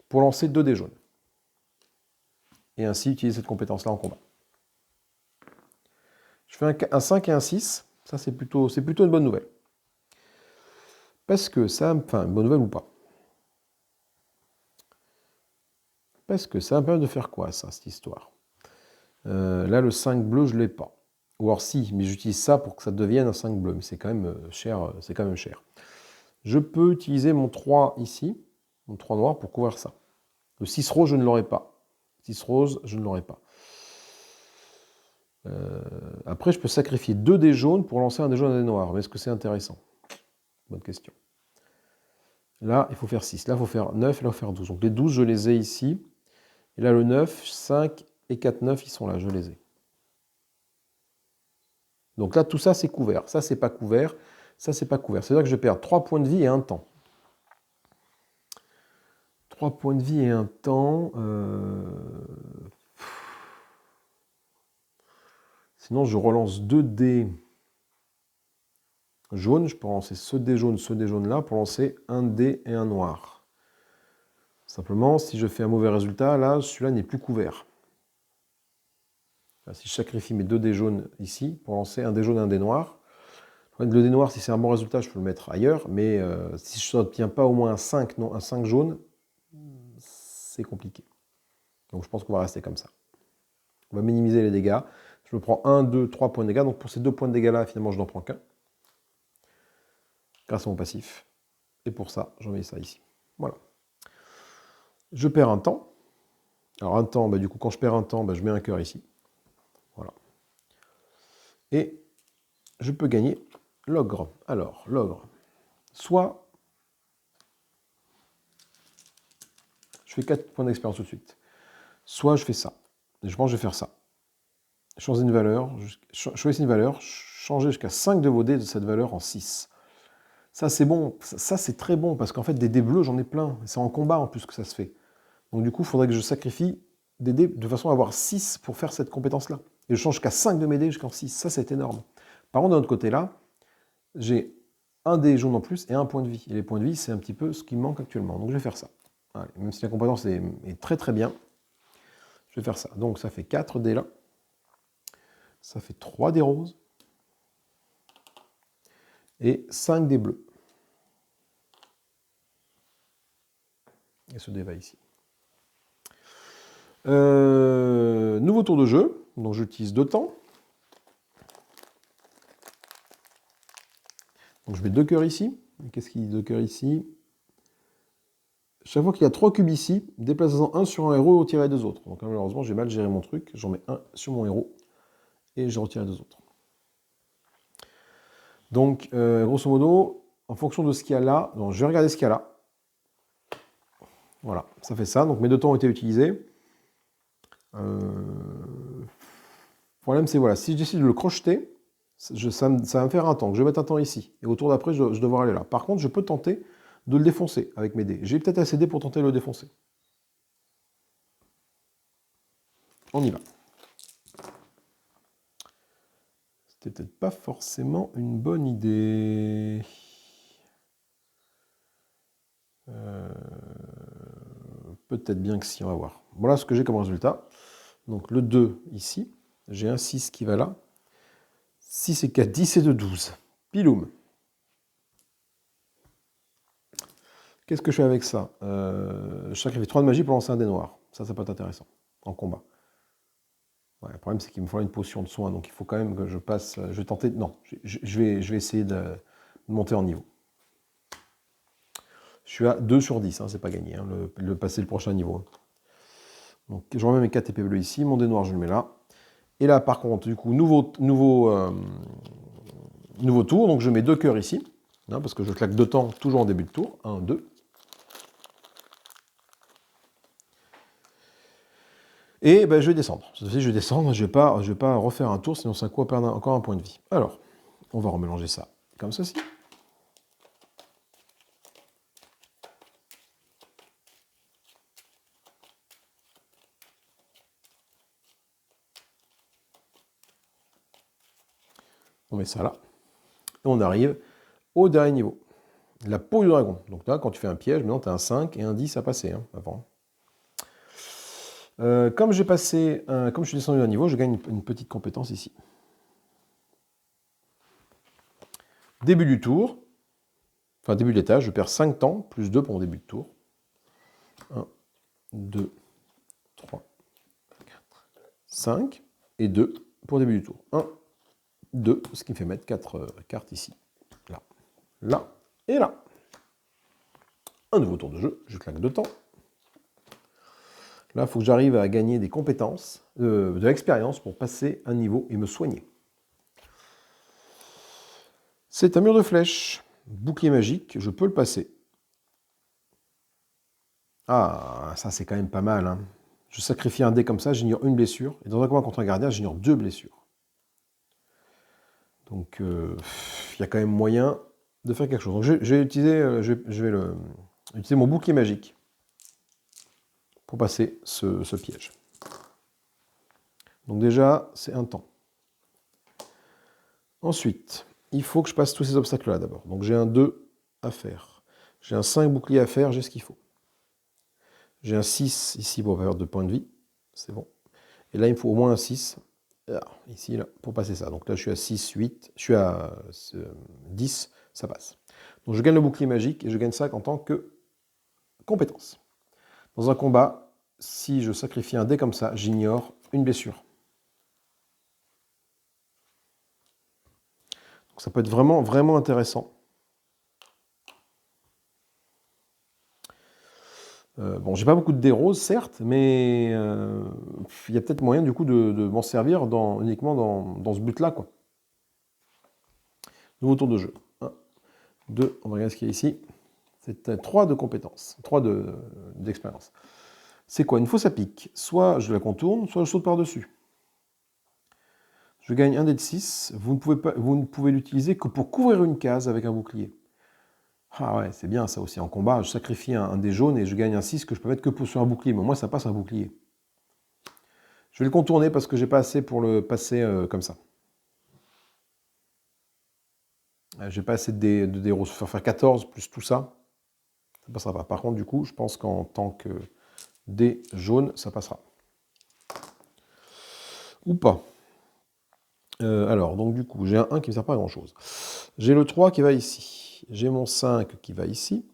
pour lancer 2 dés jaunes. Et ainsi utiliser cette compétence-là en combat. Je fais un 5 et un 6. Ça, c'est plutôt une bonne nouvelle. Parce que ça... Enfin, une bonne nouvelle ou pas. Parce que ça va me permettre de faire quoi, ça, cette histoire? Là, le 5 bleu, je ne l'ai pas. Ou alors si, mais j'utilise ça pour que ça devienne un 5 bleu. Mais c'est quand même cher. Je peux utiliser mon 3 ici, mon 3 noir, pour couvrir ça. Le 6 rose, je ne l'aurai pas. 6 rose, je ne l'aurai pas. Après, je peux sacrifier 2 dés jaunes pour lancer un dé jaune et un dé noir. Mais est-ce que c'est intéressant? Bonne question. Là, il faut faire 6. Là, il faut faire 9. Et là, il faut faire 12. Donc les 12, je les ai ici. Et là, le 9, 5 et 4, 9, ils sont là. Je les ai. Donc là, tout ça, c'est couvert. Ça, c'est pas couvert. Ça, c'est pas couvert. C'est-à-dire que je perds 3 points de vie et un temps. 3 points de vie et un temps. Sinon, je relance 2 dés jaunes. Je peux lancer ce dé jaune là pour lancer un dé et un noir. Simplement, si je fais un mauvais résultat, là, celui-là n'est plus couvert. Si je sacrifie mes 2 dés jaunes ici pour lancer un dé jaune et un dé noir, le dé noir, si c'est un bon résultat, je peux le mettre ailleurs, mais si je n'obtiens pas au moins un 5, non, un 5 jaune, c'est compliqué. Donc je pense qu'on va rester comme ça. On va minimiser les dégâts. Je me prends 1, 2, 3 points de dégâts. Donc pour ces 2 points de dégâts-là, finalement, je n'en prends qu'un. Grâce à mon passif. Et pour ça, j'en mets ça ici. Voilà. Je perds un temps. Alors un temps, du coup, quand je perds un temps, je mets un cœur ici. Voilà. Et je peux gagner l'ogre. Alors, l'ogre. Soit je fais 4 points d'expérience tout de suite. Soit je fais ça. Et je pense que je vais faire ça. Changer une valeur, choisir une valeur, changer jusqu'à 5 de vos dés de cette valeur en 6. Ça, c'est bon. Ça, c'est très bon, parce qu'en fait, des dés bleus, j'en ai plein. C'est en combat, en plus, que ça se fait. Donc, du coup, il faudrait que je sacrifie des dés de façon à avoir 6 pour faire cette compétence-là. Et je change jusqu'à 5 de mes dés jusqu'en 6. Ça, c'est énorme. Par contre, de l'autre côté, là, j'ai un dé jaune en plus et un point de vie. Et les points de vie, c'est un petit peu ce qui me manque actuellement. Donc, je vais faire ça. Allez, même si la compétence est très très bien, je vais faire ça. Donc, ça fait 4 dés là. Ça fait 3 dés roses. Et 5 dés bleus. Et ce dé va ici. Nouveau tour de jeu. Donc j'utilise 2 temps. Donc je mets 2 cœurs ici. Qu'est-ce qu'il dit 2 cœurs ici? Chaque fois qu'il y a 3 cubes ici, déplaçez-en un sur un héros et retirez 2 autres. Donc malheureusement, j'ai mal géré mon truc. J'en mets un sur mon héros et je retire 2 autres. Donc, grosso modo, en fonction de ce qu'il y a là, donc je vais regarder ce qu'il y a là. Voilà, ça fait ça. Donc mes 2 temps ont été utilisés. Le problème, c'est voilà, si je décide de le crocheter, ça va me faire un temps. Je vais mettre un temps ici. Et au tour d'après, je devrais aller là. Par contre, je peux tenter de le défoncer avec mes dés. J'ai peut-être assez de dés pour tenter de le défoncer. On y va. C'était peut-être pas forcément une bonne idée. Peut-être bien que si, on va voir. Voilà ce que j'ai comme résultat. Donc le 2 ici, j'ai un 6 qui va là. 6 et 4, 10 et 2, 12. Piloum. Qu'est-ce que je fais avec ça? Je sacrifie 3 de magie pour lancer un dé noir. Ça peut être intéressant en combat. Ouais, le problème, c'est qu'il me faut une potion de soin, donc il faut quand même que je passe... Je vais tenter... Non, je vais essayer de monter en niveau. Je suis à 2 sur 10, hein, c'est pas gagné, hein, le passer le prochain niveau. Donc je remets mes 4 épées bleues ici, mon dé noir, je le mets là. Et là, par contre, du coup, nouveau tour, donc je mets 2 cœurs ici, hein, parce que je claque 2 temps toujours en début de tour. 1, 2. Et ben, je vais descendre. Cette fois-ci, je vais descendre, je vais pas refaire un tour, sinon ça coûte perdre encore un point de vie. Alors, on va remélanger ça comme ceci. On met ça là. Et on arrive au dernier niveau. La peau du dragon. Donc là, quand tu fais un piège, maintenant tu as un 5 et un 10 à passer, hein, avant. Comme je suis descendu d'un niveau, je gagne une petite compétence ici. Début du tour, enfin début de l'étage, je perds 5 temps, plus 2 pour mon début de tour. 1, 2, 3, 4, 5, et 2 pour le début du tour. 1, 2, ce qui me fait mettre 4 cartes ici. Là, là, et là. Un nouveau tour de jeu, je claque 2 temps. Là, il faut que j'arrive à gagner des compétences, de l'expérience pour passer un niveau et me soigner. C'est un mur de flèches. Bouclier magique, je peux le passer. Ah, ça c'est quand même pas mal. Hein. Je sacrifie un dé comme ça, j'ignore une blessure. Et dans un combat contre un gardien, j'ignore 2 blessures. Donc, il y a quand même moyen de faire quelque chose. Donc, je vais utiliser mon bouclier magique pour passer ce piège. Donc déjà, c'est un temps. Ensuite, il faut que je passe tous ces obstacles-là d'abord. Donc j'ai un 2 à faire. J'ai un 5 bouclier à faire, j'ai ce qu'il faut. J'ai un 6 ici pour faire 2 points de vie. C'est bon. Et là, il me faut au moins un 6. Ici, là, pour passer ça. Donc là, je suis à 6, 8. Je suis à 10, ça passe. Donc je gagne le bouclier magique et je gagne ça en tant que compétence. Dans un combat, si je sacrifie un dé comme ça, j'ignore une blessure. Donc ça peut être vraiment, vraiment intéressant. Bon, j'ai pas beaucoup de dés roses, certes, mais il y a peut-être moyen du coup de m'en servir uniquement dans ce but-là, quoi. Nouveau tour de jeu. 1, 2, on va regarder ce qu'il y a ici. C'est 3 de compétences, 3 d'expérience. C'est quoi? Une fois ça pique. Soit je la contourne, soit je saute par-dessus. Je gagne un dé de 6. Vous ne pouvez l'utiliser que pour couvrir une case avec un bouclier. Ah ouais, c'est bien ça aussi. En combat, je sacrifie un dé jaune et je gagne un 6 que je peux mettre que sur un bouclier. Mais moi, ça passe un bouclier. Je vais le contourner parce que j'ai pas assez pour le passer comme ça. J'ai pas assez de dés roses. Faire 14 plus tout ça, ça passera pas. Par contre, du coup, je pense qu'en tant que dé jaune, ça passera. Ou pas. Alors, donc du coup, j'ai un 1 qui ne me sert pas à grand chose. J'ai le 3 qui va ici. J'ai mon 5 qui va ici.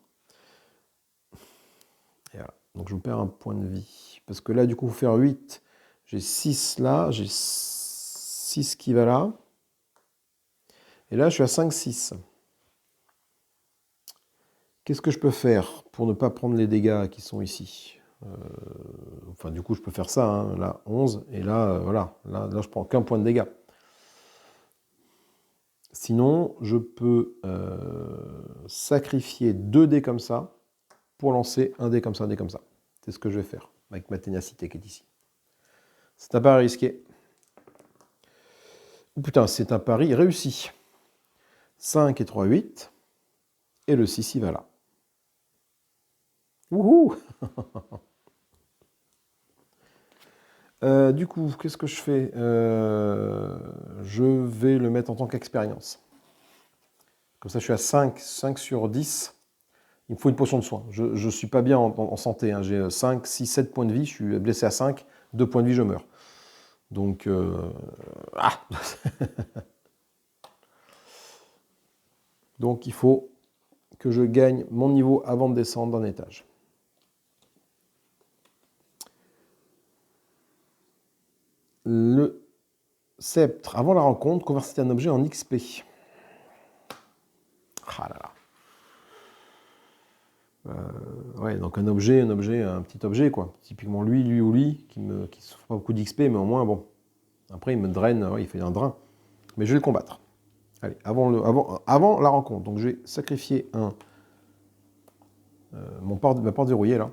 Et voilà. Donc je me perds un point de vie. Parce que là, du coup, il faut faire 8. J'ai 6 là. J'ai 6 qui va là. Et là, je suis à 5, 6. Qu'est-ce que je peux faire pour ne pas prendre les dégâts qui sont ici? Enfin, du coup, je peux faire ça. Hein. Là, 11. Et là, voilà. Là, je prends qu'un point de dégâts. Sinon, je peux sacrifier 2 dés comme ça pour lancer un dé comme ça, un dé comme ça. C'est ce que je vais faire avec ma ténacité qui est ici. C'est un pari risqué. Oh putain, c'est un pari réussi. 5 et 3, 8. Et le 6, il va là. Wouhou. Du coup, qu'est-ce que je fais? Je vais le mettre en tant qu'expérience. Comme ça, je suis à 5 sur 10. Il me faut une potion de soin. Je ne suis pas bien en santé, hein. J'ai 5, 6, 7 points de vie. Je suis blessé à 5. 2 points de vie, je meurs. Donc, ah. Donc, il faut que je gagne mon niveau avant de descendre d'un étage. Le sceptre, avant la rencontre, convertit un objet en XP. Ah là là. Ouais, donc un petit objet, quoi. Typiquement lui ou lui, qui ne souffre pas beaucoup d'XP, mais au moins, bon. Après, il me draine, ouais, il fait un drain. Mais je vais le combattre. Allez, avant la rencontre. Donc, je vais sacrifier ma porte verrouillée, là,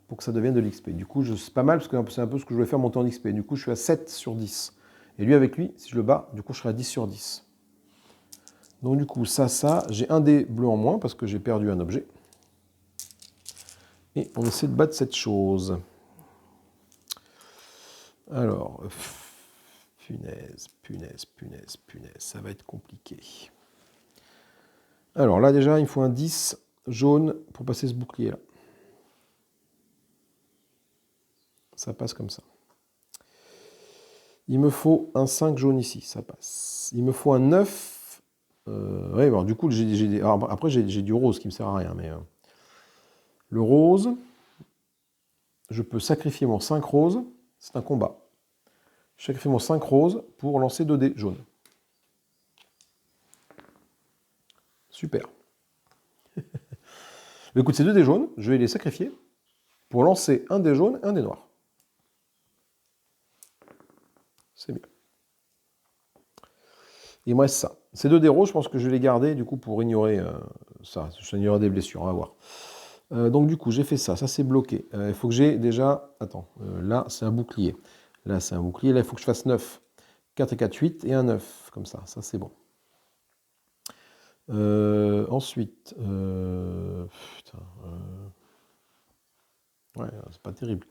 pour que ça devienne de l'XP. Du coup, c'est pas mal, parce que c'est un peu ce que je voulais faire monter en XP. Du coup, je suis à 7 sur 10. Et lui, avec lui, si je le bats, du coup, je serai à 10 sur 10. Donc, du coup, ça, j'ai un dé bleu en moins, parce que j'ai perdu un objet. Et on essaie de battre cette chose. Alors, punaise, ça va être compliqué. Alors là, déjà, il me faut un 10 jaune pour passer ce bouclier-là. Ça passe comme ça. Il me faut un 5 jaune ici, ça passe. Il me faut un 9. Ouais, alors du coup, après, j'ai du rose qui me sert à rien. Mais le rose, je peux sacrifier mon 5 rose. C'est un combat. Je sacrifie mon 5 rose pour lancer 2 dés jaunes. Super. Écoute, ces 2 dés jaunes, je vais les sacrifier pour lancer un dé jaune et un dé noir. C'est bien. Il me reste ça. Ces 2 dés roses, je pense que je vais les garder du coup pour ignorer ça. Je vais ignorer des blessures, on va voir. Donc du coup, j'ai fait ça. Ça, c'est bloqué. Il faut que j'ai déjà... Attends, là, c'est un bouclier. Là, c'est un bouclier. Là, il faut que je fasse 9. 4 et 4, 8 et un 9. Comme ça, c'est bon. Ensuite... putain... ouais, c'est pas terrible.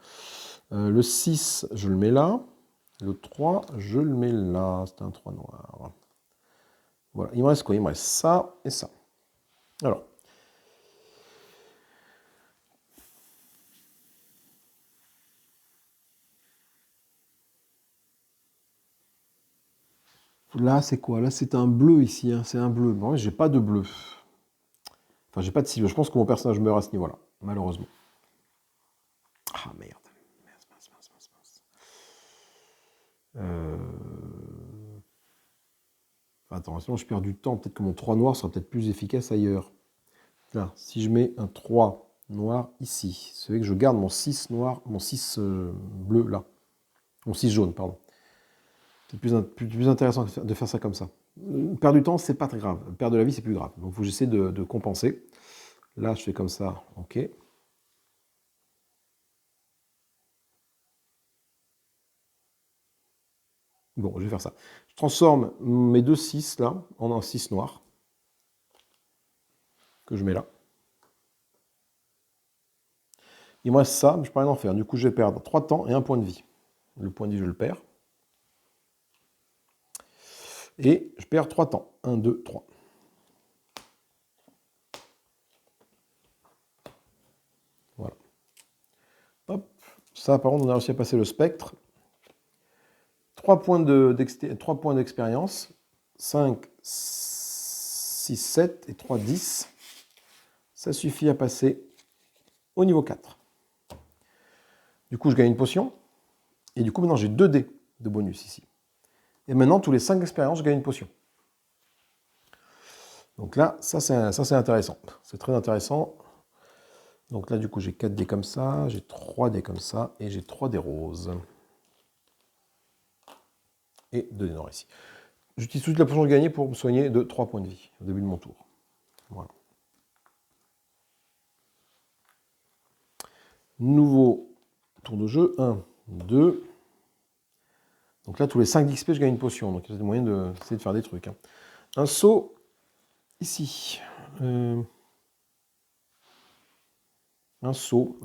Le 6, je le mets là. Le 3, je le mets là. C'est un 3 noir. Voilà. Il me reste quoi? Il me reste ça et ça. Alors. Là, c'est quoi? Là, c'est un bleu ici. Hein. C'est un bleu. Bon, j'ai pas de bleu. Enfin, j'ai pas de cible. Je pense que mon personnage meurt à ce niveau-là. Malheureusement. Ah, merde. Mince. Attends, sinon je perds du temps. Peut-être que mon 3 noir sera peut-être plus efficace ailleurs. Là, si je mets un 3 noir ici, c'est vrai que je garde mon 6 noir, mon 6 bleu là. Mon 6 jaune, pardon. C'est plus intéressant de faire ça comme ça. Perdre du temps, c'est pas très grave. Perdre de la vie, c'est plus grave. Donc, il faut que j'essaie de compenser. Là, je fais comme ça. OK. Bon, je vais faire ça. Je transforme mes 2 6 là en un 6 noir. Que je mets là. Il me reste ça, mais je peux rien en faire. Du coup, je vais perdre 3 temps et 1 point de vie. Le point de vie, je le perds. Et je perds 3 temps. 1, 2, 3. Voilà. Hop. Ça, par contre, on a réussi à passer le spectre. 3 points d'expérience. 5, 6, 7 et 3, 10. Ça suffit à passer au niveau 4. Du coup, je gagne une potion. Et du coup, maintenant, j'ai 2 dés de bonus ici. Et maintenant, tous les 5 expériences, je gagne une potion. Donc là, ça c'est intéressant. C'est très intéressant. Donc là, du coup, j'ai 4 dés comme ça, j'ai 3 dés comme ça, et j'ai 3 dés roses. Et 2 dés noirs ici. J'utilise toute la potion de gagner pour me soigner de 3 points de vie au début de mon tour. Voilà. Nouveau tour de jeu. 1, 2. Donc là, tous les 5 d'XP, je gagne une potion. Donc il y a des moyens d'essayer de faire des trucs. Hein. Un saut ici. Un saut.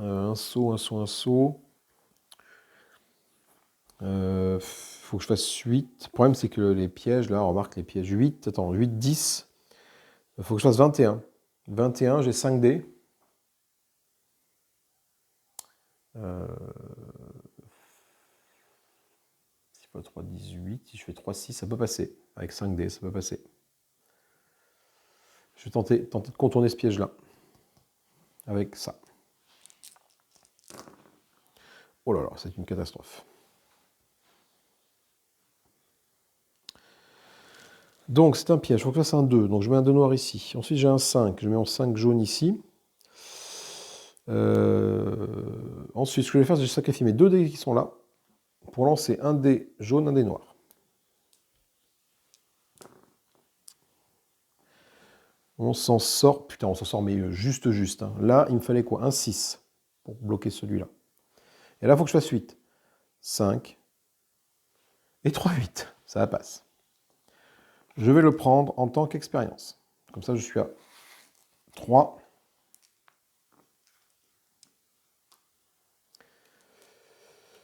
Faut que je fasse 8. Le problème, c'est que les pièges, là, on remarque les pièges 8. Attends, 8, 10. Il faut que je fasse 21. 21, j'ai 5 dés. Euh, 6 x 3, 18. Si je fais 3, 6, ça peut passer. Avec 5 dés, ça peut passer. Je vais tenter de contourner ce piège-là. Avec ça. Oh là là, c'est une catastrophe. Donc c'est un piège, il faut que je fasse un 2. Donc je mets un 2 noir ici. Ensuite j'ai un 5, je mets mon 5 jaune ici. Ensuite ce que je vais faire, c'est que je sacrifie mes 2 dés qui sont là pour lancer un dé jaune, un dé noir. On s'en sort, putain on s'en sort mais juste. Hein. Là il me fallait quoi? Un 6 pour bloquer celui-là. Et là il faut que je fasse 8. 5 et 3, 8. Ça passe. Je vais le prendre en tant qu'expérience. Comme ça, je suis à 3.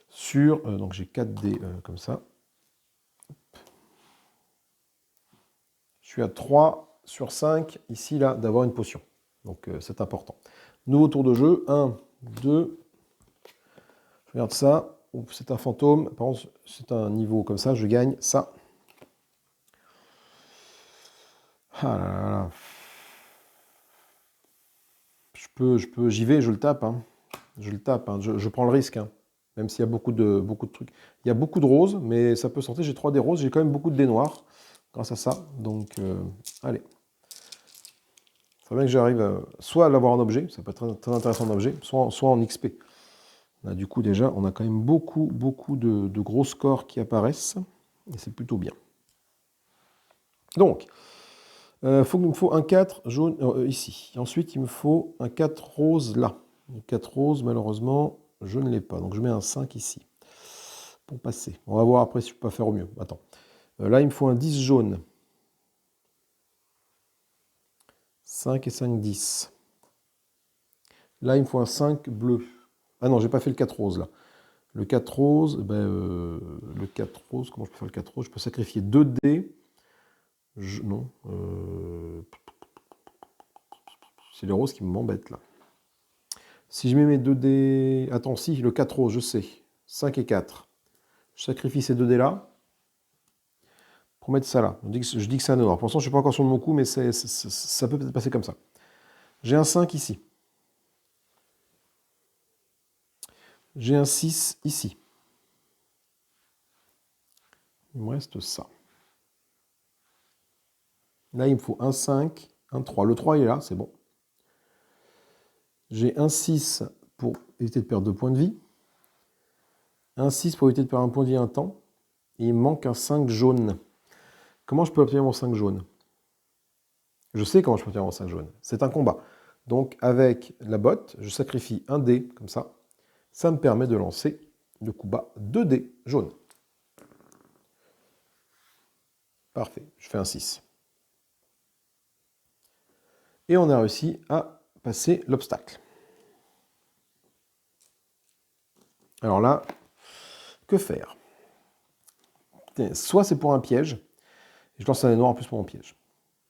Sur... donc j'ai 4 dés comme ça. Je suis à 3 sur 5, ici, là, d'avoir une potion. Donc c'est important. Nouveau tour de jeu. 1, 2. Je regarde ça. C'est un fantôme. Par contre, c'est un niveau comme ça. Je gagne ça. Ah là là. J'y vais, je le tape. Hein. Je le tape. Hein. Je prends le risque. Hein. Même s'il y a beaucoup de trucs. Il y a beaucoup de roses, mais ça peut sortir. J'ai 3 dés roses. J'ai quand même beaucoup de dés noirs grâce à ça. Donc, allez. Il faudrait bien que j'arrive soit à l'avoir en objet, ça peut être très intéressant en objet, soit en XP. Là, du coup, déjà, on a quand même beaucoup de gros scores qui apparaissent. Et c'est plutôt bien. Donc, il me faut un 4 jaune ici. Et ensuite, il me faut un 4 rose là. Le 4 rose, malheureusement, je ne l'ai pas. Donc, je mets un 5 ici. Pour passer. On va voir après si je peux pas faire au mieux. Attends. Là, il me faut un 10 jaune. 5 et 5, 10. Là, il me faut un 5 bleu. Ah non, j'ai pas fait le 4 rose là. Le 4 rose, le 4 rose, comment je peux faire le 4 rose? Je peux sacrifier 2 dés. Non. C'est les roses qui m'embêtent là. Si je mets mes 2 dés... Attends, si, le 4 rose, je sais. 5 et 4. Je sacrifie ces 2 dés là. Pour mettre ça là. Je dis que c'est un noir. Pour l'instant, je ne suis pas encore sur mon coup, mais ça peut peut-être passer comme ça. J'ai un 5 ici. J'ai un 6 ici. Il me reste ça. Là, il me faut un 5, un 3. Le 3, il est là, c'est bon. J'ai un 6 pour éviter de perdre 2 points de vie. Un 6 pour éviter de perdre un point de vie un temps. Et il me manque un 5 jaune. Comment je peux obtenir mon 5 jaune? Je sais comment je peux obtenir mon 5 jaune. C'est un combat. Donc, avec la botte, je sacrifie un dé, comme ça. Ça me permet de lancer le coup bas 2 dés jaunes. Parfait, je fais un 6. Et on a réussi à passer l'obstacle. Alors là, que faire? Soit c'est pour un piège, je lance un dé noir en plus pour mon piège.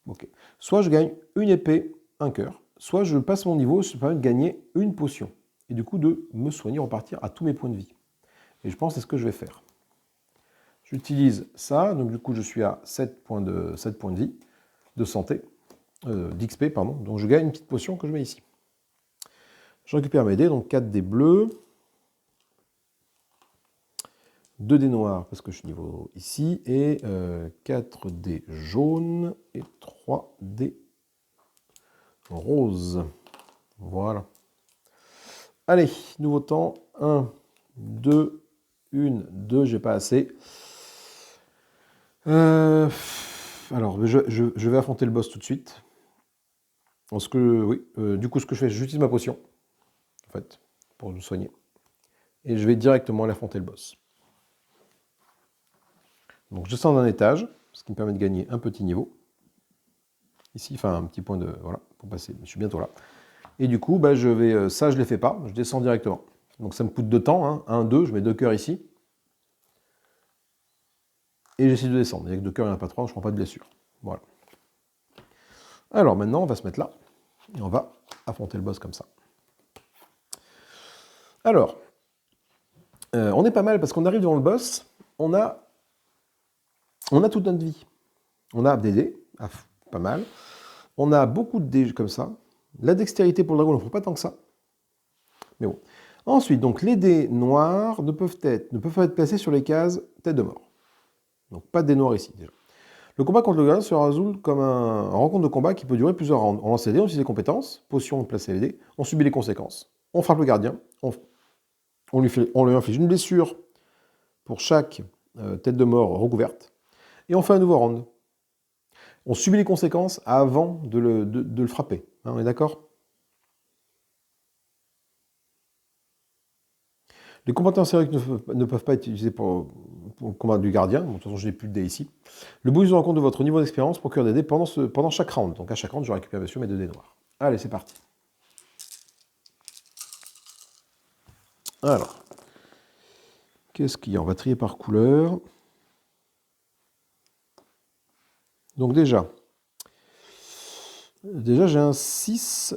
Okay. Soit je gagne une épée, un cœur, soit je passe mon niveau, ça me permet de gagner une potion. Et du coup de me soigner, repartir à tous mes points de vie. Et je pense que c'est ce que je vais faire. J'utilise ça, donc du coup je suis à 7 points de vie, de santé, d'XP, pardon. Donc je gagne une petite potion que je mets ici. Je récupère mes dés, donc 4 dés bleus, 2 dés noirs parce que je suis niveau ici, et 4 dés jaunes et 3 dés roses. Voilà. Allez, nouveau temps. 1, 2, 1, 2, j'ai pas assez. Alors, je vais affronter le boss tout de suite. Parce que, oui, du coup, ce que je fais, j'utilise ma potion, en fait, pour me soigner. Et je vais directement aller affronter le boss. Donc, je descends d'un étage, ce qui me permet de gagner un petit niveau. Ici, enfin, un petit point de... Voilà, pour passer. Je suis bientôt là. Et du coup, je vais... ça, je ne les fais pas. Je descends directement. Donc, ça me coûte 2 temps. Hein. 1, 2, je mets 2 cœurs ici. Et j'essaie de descendre. Il n'y a que 2 cœurs, il n'y en a pas 3, je ne prends pas de blessure. Voilà. Alors maintenant, on va se mettre là. Et on va affronter le boss comme ça. Alors, on est pas mal parce qu'on arrive devant le boss, on a toute notre vie. On a des dés, pas mal. On a beaucoup de dés comme ça. La dextérité pour le dragon ne prend pas tant que ça. Mais bon. Ensuite, donc les dés noirs ne peuvent pas être placés sur les cases tête de mort. Donc pas de dés noirs ici déjà. Le combat contre le gardien se résout comme un rencontre de combat qui peut durer plusieurs rounds. On lance les dés, on utilise les compétences, potion, on place les dés, on subit les conséquences. On frappe le gardien, on lui inflige une blessure pour chaque tête de mort recouverte, et on fait un nouveau round. On subit les conséquences avant de le frapper. Hein, on est d'accord? Les combattants sérieux ne peuvent pas être utilisés pour le combat du gardien. Bon, de toute façon, je n'ai plus de dés ici. Le bonus de rencontre de votre niveau d'expérience procure des dés pendant chaque round. Donc à chaque round, je récupère bien sûr mes 2 dés noirs. Allez, c'est parti. Alors, qu'est-ce qu'il y a? On va trier par couleur. Donc déjà j'ai un 6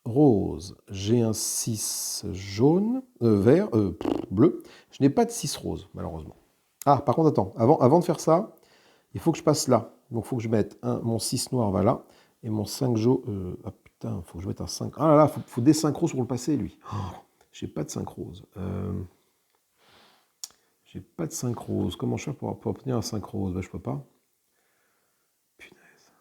rose, j'ai un 6 jaune, vert, bleu. Je n'ai pas de 6 rose, malheureusement. Ah, par contre, attends, avant de faire ça, il faut que je passe là. Donc il faut que je mette mon 6 noir va là, et mon 5 jaune... ah putain, il faut que je mette un 5... Ah là là, il faut des 5 roses pour le passer, lui. Oh, j'ai pas de 5 roses. J'ai pas de 5 roses. Comment je fais pour obtenir un 5 roses? Bah, je peux pas. Punaise.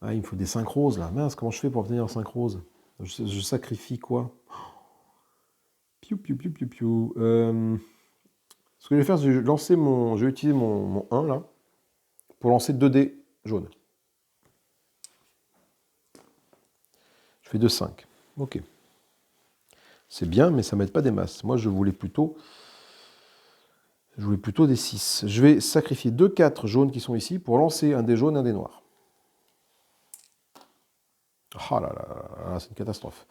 Ah, il me faut des 5 roses, là. Mince, comment je fais pour obtenir 5 roses? Je sacrifie quoi? Piou, piou, piou, piou, piou. Ce que je vais faire, c'est que je vais utiliser mon 1, là, pour lancer 2 dés jaunes. Je fais 2, 5. Ok. C'est bien, mais ça ne m'aide pas des masses. Moi, je voulais plutôt des 6. Je vais sacrifier 2 4 jaunes qui sont ici pour lancer un dé jaune et un dé noir. Ah là là, c'est une catastrophe.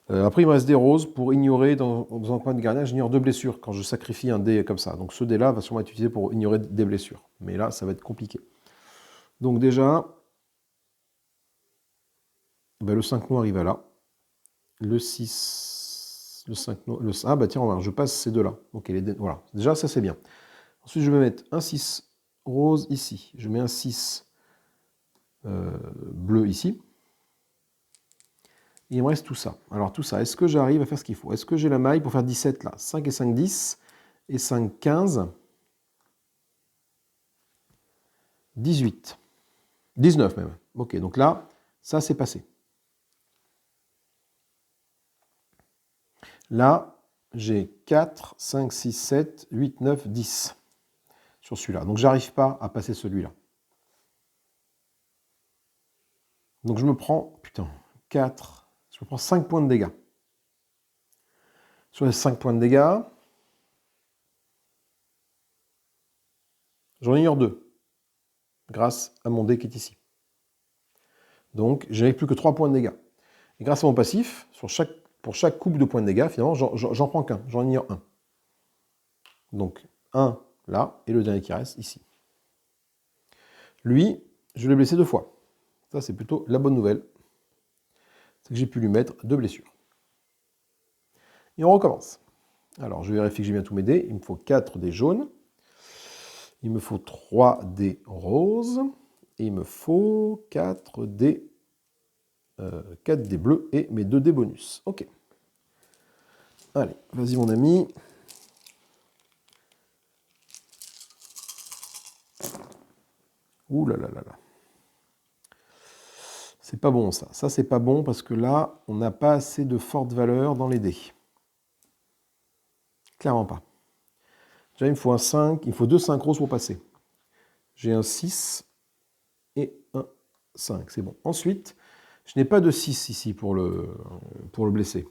Après, il me reste des roses pour ignorer dans un coin de gardien. J'ignore 2 blessures quand je sacrifie un dé comme ça. Donc ce dé-là va sûrement être utilisé pour ignorer des blessures. Mais là, ça va être compliqué. Donc déjà, ben, le 5 noir, il va là. Le 6, le 5 noir, ah bah tiens, je passe ces deux-là. Ok, voilà. Déjà, ça c'est bien. Ensuite, je vais mettre un 6 rose ici. Je mets un 6 bleu ici. Et il me reste tout ça. Alors tout ça, est-ce que j'arrive à faire ce qu'il faut? Est-ce que j'ai la maille pour faire 17 là? 5 et 5, 10. Et 5, 15. 18. 19 même. Ok, donc là, ça c'est passé. Là, j'ai 4, 5, 6, 7, 8, 9, 10 sur celui-là. Donc j'arrive pas à passer celui-là. Donc je me prends, putain, 4, je me prends 5 points de dégâts. Sur les 5 points de dégâts, j'en ignore 2, grâce à mon dé qui est ici. Donc je n'avais plus que 3 points de dégâts. Et grâce à mon passif, pour chaque coupe de points de dégâts, finalement, j'en prends qu'un, j'en ignore un. Donc 1 là, et le dernier qui reste ici. Lui, je l'ai blessé 2 fois. Ça, c'est plutôt la bonne nouvelle. C'est que j'ai pu lui mettre 2 blessures. Et on recommence. Alors, je vérifie que j'ai bien tous mes dés. Il me faut 4 dés jaunes. Il me faut 3 dés roses. Et il me faut 4 dés bleus et mes 2 dés bonus. Ok. Allez, vas-y mon ami. Ouh là là là là. C'est pas bon ça. Ça, c'est pas bon parce que là, on n'a pas assez de forte valeur dans les dés. Clairement pas. Déjà, il me faut un 5. Il me faut 2 5 roses pour passer. J'ai un 6 et un 5. C'est bon. Ensuite, je n'ai pas de 6 ici pour le blesser.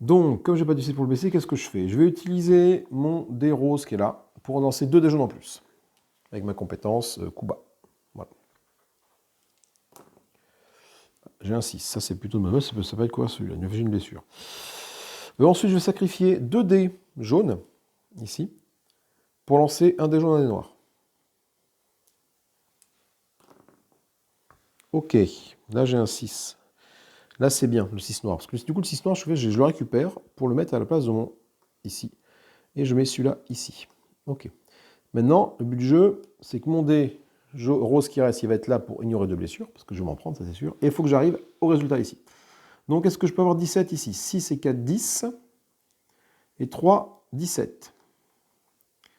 Donc, comme je n'ai pas de 6 pour le blesser, qu'est-ce que je fais? Je vais utiliser mon dé rose qui est là pour en lancer 2 dés jaunes en plus. Avec ma compétence coup bas. Voilà. J'ai un 6. Ça, c'est plutôt de ma ça peut être quoi celui-là? J'ai une blessure. Ensuite, je vais sacrifier 2 dés jaunes, ici, pour lancer un dé jaune et un dé noir. Ok, là j'ai un 6. Là c'est bien, le 6 noir. Parce que du coup, le 6 noir, je le récupère pour le mettre à la place de mon ici. Et je mets celui-là ici. Ok. Maintenant, le but du jeu, c'est que mon dé rose qui reste, il va être là pour ignorer 2 blessures, parce que je vais m'en prendre, ça c'est sûr. Et il faut que j'arrive au résultat ici. Donc, est-ce que je peux avoir 17 ici? 6 et 4, 10. Et 3, 17.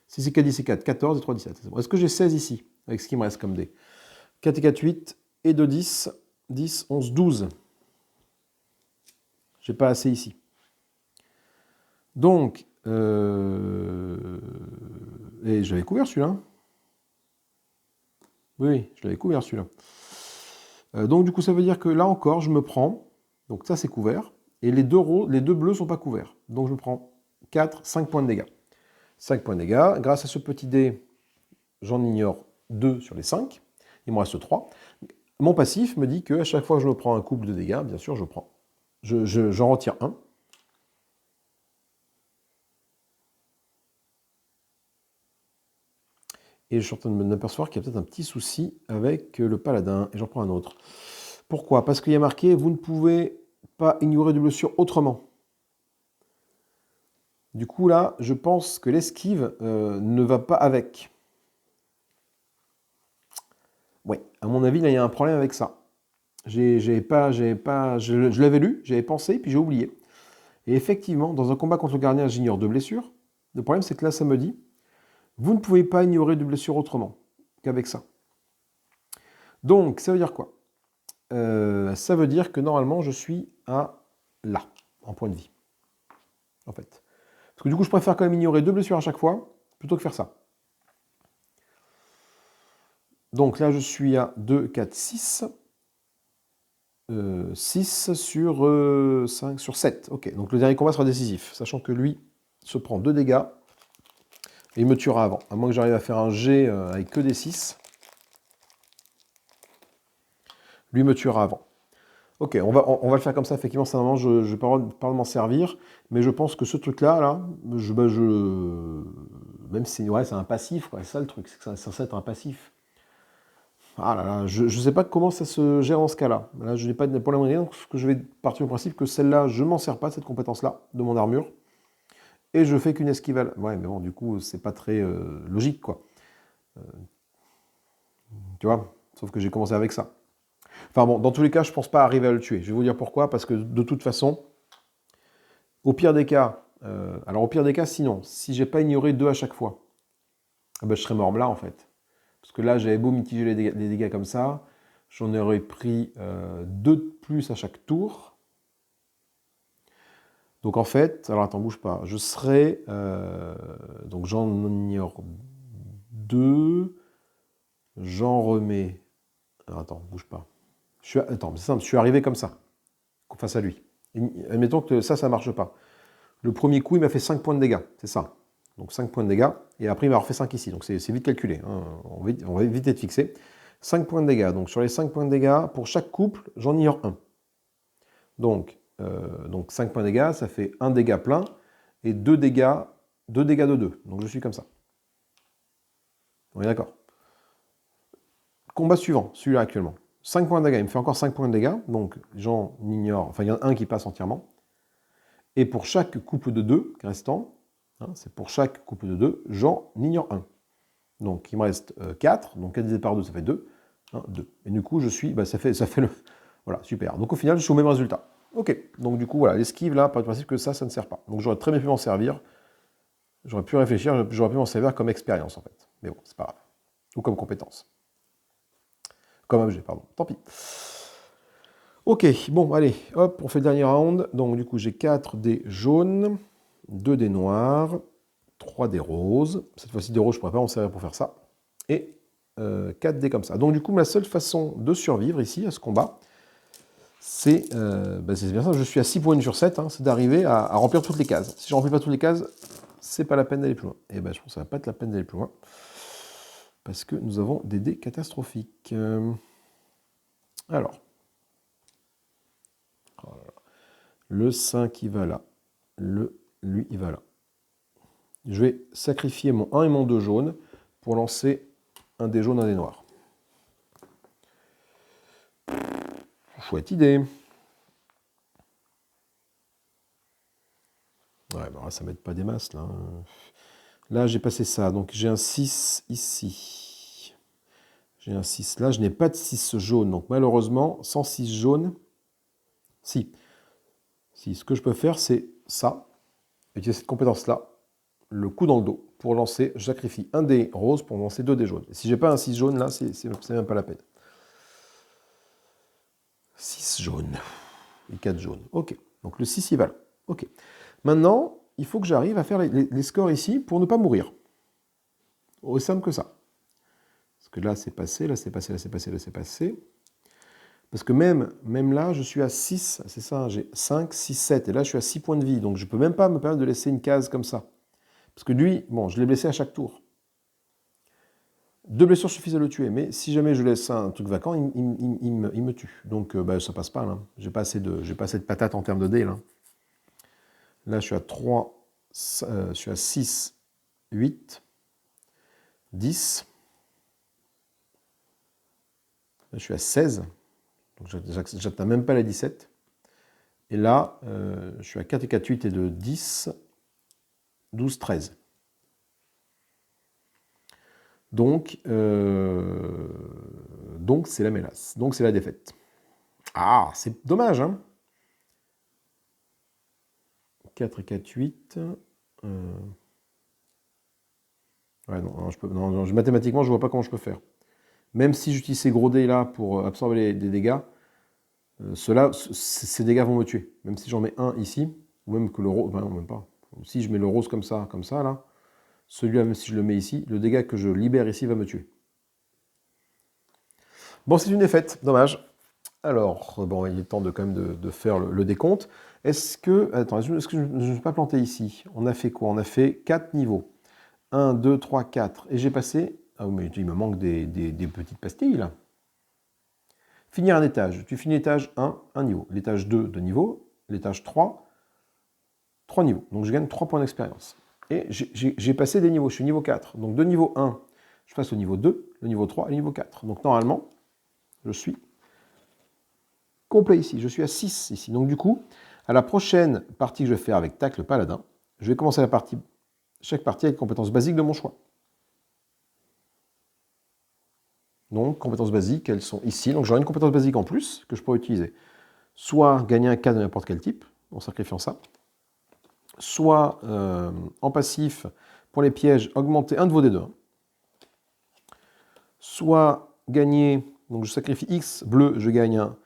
6 et 4, 10 et 4, 14 et 3, 17. Bon. Est-ce que j'ai 16 ici, avec ce qui me reste comme dé? 4 et 4, 8. Et 2, 10. 10, 11, 12. J'ai pas assez ici. Donc, et je l'avais couvert celui-là. Oui, je l'avais couvert celui-là. Donc du coup, ça veut dire que là encore, je me prends, donc ça c'est couvert, et les deux bleus ne sont pas couverts. Donc je prends 4, 5 points de dégâts. 5 points de dégâts. Grâce à ce petit dé, j'en ignore 2 sur les 5. Il me reste 3. Mon passif me dit qu'à chaque fois que je me prends un couple de dégâts, bien sûr, j'en retire un. Et je suis en train de m'apercevoir qu'il y a peut-être un petit souci avec le paladin. Et j'en prends un autre. Pourquoi? Parce qu'il y a marqué « Vous ne pouvez pas ignorer de blessure autrement ». Du coup, là, je pense que l'esquive ne va pas avec. Oui, à mon avis, là, il y a un problème avec ça. Je l'avais lu, j'avais pensé, puis j'ai oublié. Et effectivement, dans un combat contre le gardien, j'ignore 2 blessures. Le problème, c'est que là, ça me dit « Vous ne pouvez pas ignorer de blessure autrement qu'avec ça ». Donc, ça veut dire quoi? Ça veut dire que normalement, je suis à là, en point de vie. En fait. Parce que du coup, je préfère quand même ignorer 2 blessures à chaque fois, plutôt que faire ça. Donc là, je suis à 2, 4, 6. 6 sur 5 sur 7. Ok, donc le dernier combat sera décisif, sachant que lui se prend 2 dégâts et il me tuera avant. À moins que j'arrive à faire un G avec que des 6. Lui me tuera avant. Ok, on va le faire comme ça, effectivement, c'est un moment, je n'ai pas le droit de m'en servir, mais je pense que ce truc-là, là, même si ouais, c'est un passif, c'est ça le truc, c'est que ça censé être un passif. Ah là là, je ne sais pas comment ça se gère dans ce cas-là. Là, je n'ai pas de problème rien, donc je vais partir du principe que celle-là, je ne m'en sers pas, cette compétence-là, de mon armure, et je fais qu'une esquivale. Ouais, mais bon, du coup, c'est pas très logique, quoi. Tu vois? Sauf que j'ai commencé avec ça. Enfin bon, dans tous les cas, je ne pense pas arriver à le tuer. Je vais vous dire pourquoi, parce que de toute façon, au pire des cas, alors au pire des cas, sinon, si j'ai pas ignoré 2 à chaque fois, ben, je serais mort là, en fait. Parce que là, j'avais beau mitiger les dégâts comme ça, j'en aurais pris 2 de plus à chaque tour. Donc en fait, alors attends, bouge pas, je serais... donc j'en ignore 2, j'en remets... Alors attends, bouge pas. Attends, c'est simple, je suis arrivé comme ça, face à lui. Admettons que ça ne marche pas. Le premier coup, il m'a fait 5 points de dégâts, c'est ça. Donc 5 points de dégâts, et après il m'a refait 5 ici, donc c'est vite calculé, hein. On va vite être fixé. 5 points de dégâts, donc sur les 5 points de dégâts, pour chaque couple, j'en ignore un. Donc 5 points de dégâts, ça fait 1 dégât plein, et 2 dégâts de 2. Donc je suis comme ça. On est d'accord. Combat suivant, celui-là actuellement. 5 points de dégâts, il me fait encore 5 points de dégâts, donc j'en ignore, enfin il y en a un qui passe entièrement. Et pour chaque couple de 2 restant, hein, c'est pour chaque couple de 2, j'en ignore un. Donc il me reste 4, donc 4 divisé par 2, ça fait 2. 1, 2. Et du coup, je suis, ça fait le... Voilà, super. Donc au final, je suis au même résultat. Ok, donc du coup, voilà, l'esquive, là, par le principe que ça ne sert pas. Donc j'aurais très bien pu m'en servir. J'aurais pu réfléchir, j'aurais pu m'en servir comme expérience, en fait. Mais bon, c'est pas grave. Ou comme compétence. Comme objet, pardon. Tant pis. Ok, bon, allez, hop, on fait le dernier round. Donc du coup, j'ai 4 dés jaunes, 2 dés noirs, 3 dés roses. Cette fois-ci, des roses, je ne pourrais pas m'en servir pour faire ça. Et 4 dés comme ça. Donc du coup, ma seule façon de survivre ici, à ce combat, c'est bien ça, je suis à 6 points sur 7, hein, c'est d'arriver à remplir toutes les cases. Si je ne remplis pas toutes les cases, c'est pas la peine d'aller plus loin. Et ben je pense que ça va pas être la peine d'aller plus loin. Parce que nous avons des dés catastrophiques. Alors. Le 5 qui va là. lui, il va là. Je vais sacrifier mon 1 et mon 2 jaune pour lancer un dé jaune, un dé noir. Chouette idée. Ouais, bah ça m'aide pas des masses, là. Là, j'ai passé ça. Donc, j'ai un 6 ici. J'ai un 6 là. Je n'ai pas de 6 jaune. Donc, malheureusement, sans 6 jaune, si. Si, ce que je peux faire, c'est ça. Utiliser cette compétence-là. Le coup dans le dos. Pour lancer, je sacrifie un dé rose pour lancer 2 dés jaunes. Et si j'ai pas un 6 jaune, là, c'est même pas la peine. 6 jaunes. Et 4 jaunes. Ok. Donc, le 6, il va là. Ok. Maintenant, il faut que j'arrive à faire les scores ici pour ne pas mourir. Aussi simple que ça. Parce que là, c'est passé, là, c'est passé, là, c'est passé, là, c'est passé. Parce que même là, je suis à 6, c'est ça, j'ai 5, 6, 7. Et là, je suis à 6 points de vie. Donc, je ne peux même pas me permettre de laisser une case comme ça. Parce que lui, bon, je l'ai blessé à chaque tour. 2 blessures suffisent à le tuer. Mais si jamais je laisse un truc vacant, il me tue. Donc, ça passe pas, là. J'ai pas assez de patates en termes de dés, là. Là, je suis à 3, je suis à 6, 8, 10. Là, je suis à 16. Donc, j'atteins même pas la 17. Et là, je suis à 4 et 4, 8 et de 10, 12, 13. Donc, c'est la mélasse. Donc, c'est la défaite. Ah, c'est dommage, hein. 4 et 4, 8. Ouais, non, mathématiquement, je ne vois pas comment je peux faire. Même si j'utilise ces gros dés là pour absorber des dégâts, ces dégâts vont me tuer. Même si j'en mets un ici, ou même que le rose, non, même pas. Si je mets le rose comme ça, là, celui-là, même si je le mets ici, le dégât que je libère ici va me tuer. Bon, c'est une défaite, dommage. Alors, bon, il est temps quand même de faire le décompte. Est-ce que je ne me suis pas planté ici? On a fait quoi? On a fait 4 niveaux. 1, 2, 3, 4. Et j'ai passé... Ah oui, mais il me manque des petites pastilles, là. Finir un étage. Tu finis l'étage 1, 1 niveau. L'étage 2, 2 niveaux. L'étage 3, 3 niveaux. Donc, je gagne 3 points d'expérience. Et j'ai passé des niveaux. Je suis niveau 4. Donc, de niveau 1, je passe au niveau 2, le niveau 3 et le niveau 4. Donc, normalement, je suis complet ici. Je suis à 6 ici. Donc, du coup, à la prochaine partie que je vais faire avec Tac le Paladin, je vais commencer chaque partie avec compétences basiques de mon choix. Donc, compétences basiques, elles sont ici. Donc, j'aurai une compétence basique en plus que je pourrais utiliser. Soit gagner un cas de n'importe quel type, en sacrifiant ça. Soit, en passif, pour les pièges, augmenter un de vos dés de 1. Soit gagner, donc je sacrifie X, bleu, je gagne un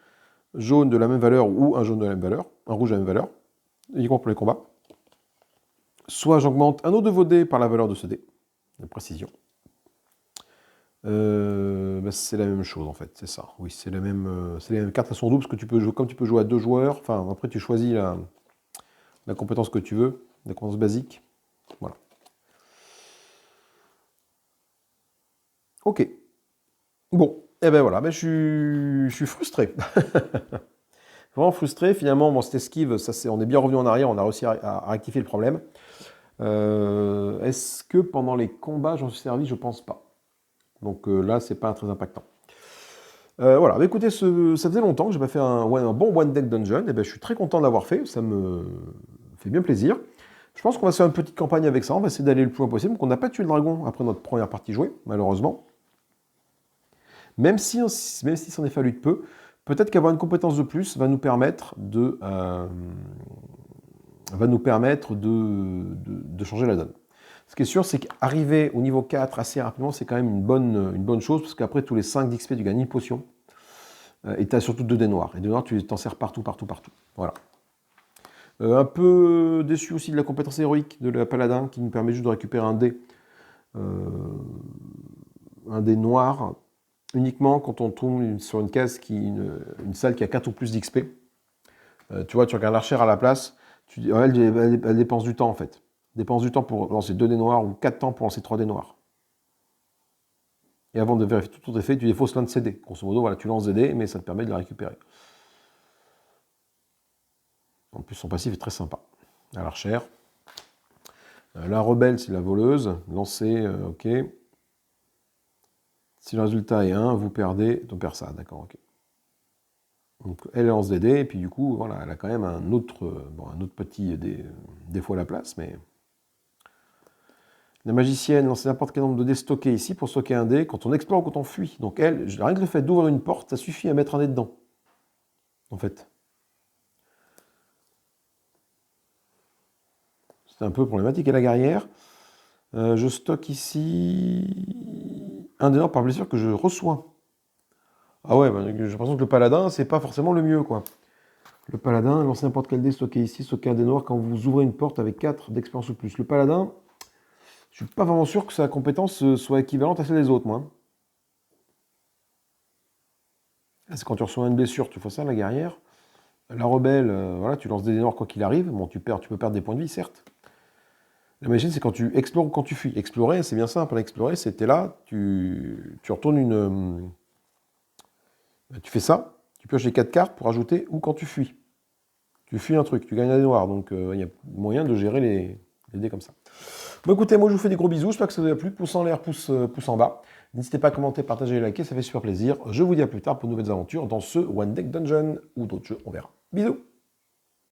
jaune de la même valeur ou un jaune de la même valeur, un rouge de la même valeur, uniquement pour les combats. Soit j'augmente un autre de vos dés par la valeur de ce dé, de précision. C'est la même chose en fait, c'est ça. Oui, c'est les mêmes cartes à son double, parce que tu peux jouer, comme tu peux jouer à 2 joueurs, enfin après tu choisis la compétence que tu veux, la compétence basique. Voilà. Ok. Bon, et ben voilà, je suis frustré. Vraiment frustré. Finalement, bon, cette esquive, on est bien revenu en arrière, on a réussi à rectifier le problème. Est-ce que pendant les combats, j'en suis servi? Je pense pas. Donc là, c'est pas très impactant. Voilà, bah, écoutez, ça faisait longtemps que je n'ai pas fait un bon One Deck Dungeon, et ben, je suis très content de l'avoir fait, ça me fait bien plaisir. Je pense qu'on va se faire une petite campagne avec ça, on va essayer d'aller le plus loin possible. Donc on n'a pas tué le dragon après notre première partie jouée, malheureusement. Même si c'en est fallu de peu, peut-être qu'avoir une compétence de plus va nous permettre de changer la donne. Ce qui est sûr, c'est qu'arriver au niveau 4 assez rapidement, c'est quand même une bonne chose, parce qu'après tous les 5 d'XP, tu gagnes une potion. Et tu as surtout 2 dés noirs. Et 2 noirs, tu t'en sers partout. Voilà. Un peu déçu aussi de la compétence héroïque de la paladin, qui nous permet juste de récupérer un dé noir, uniquement quand on tombe sur une case, une salle qui a 4 ou plus d'XP. Tu vois, tu regardes l'archère à la place, tu dis, elle dépense du temps en fait. Dépense du temps pour lancer 2 dés noirs ou 4 temps pour lancer 3 dés noirs. Et avant de vérifier tout est fait, tu défausses l'un de ces dés. Grosso modo, voilà, tu lances des dés, mais ça te permet de les récupérer. En plus, son passif est très sympa. à l'archère. La rebelle, c'est la voleuse. Lancer, ok. Si le résultat est 1, vous perdez, on perd ça, d'accord, ok. Donc elle lance des dés, et puis du coup, voilà, elle a quand même un autre petit défaut à la place, mais... La magicienne lance n'importe quel nombre de dés stockés ici pour stocker un dé quand on explore ou quand on fuit. Donc elle, rien que le fait d'ouvrir une porte, ça suffit à mettre un dé dedans. En fait. C'est un peu problématique. Et la guerrière, je stocke ici un dé noir par blessure que je reçois. Ah ouais, bah, j'ai l'impression que le paladin, c'est pas forcément le mieux, quoi. Le paladin, lance n'importe quel dé stocké ici, stocker un dé noir quand vous ouvrez une porte avec 4 d'expérience ou plus. Le paladin, je suis pas vraiment sûr que sa compétence soit équivalente à celle des autres, moi. C'est quand tu reçois une blessure, tu fais ça, la guerrière. La rebelle, voilà, tu lances des dés noirs quoi qu'il arrive. Bon, tu peux perdre des points de vie, certes. La magicienne, c'est quand tu explores ou quand tu fuis. Explorer, c'est bien simple. Explorer, c'était là, tu retournes tu fais ça, tu pioches les 4 cartes pour ajouter ou quand tu fuis. Tu fuis un truc, tu gagnes un dé noir. Donc, il y a moyen de gérer les dés comme ça. Bon, écoutez, moi, je vous fais des gros bisous. J'espère que ça vous a plu. Pouce en l'air, pouce en bas. N'hésitez pas à commenter, partager et liker, ça fait super plaisir. Je vous dis à plus tard pour de nouvelles aventures dans ce One Deck Dungeon ou d'autres jeux, on verra. Bisous!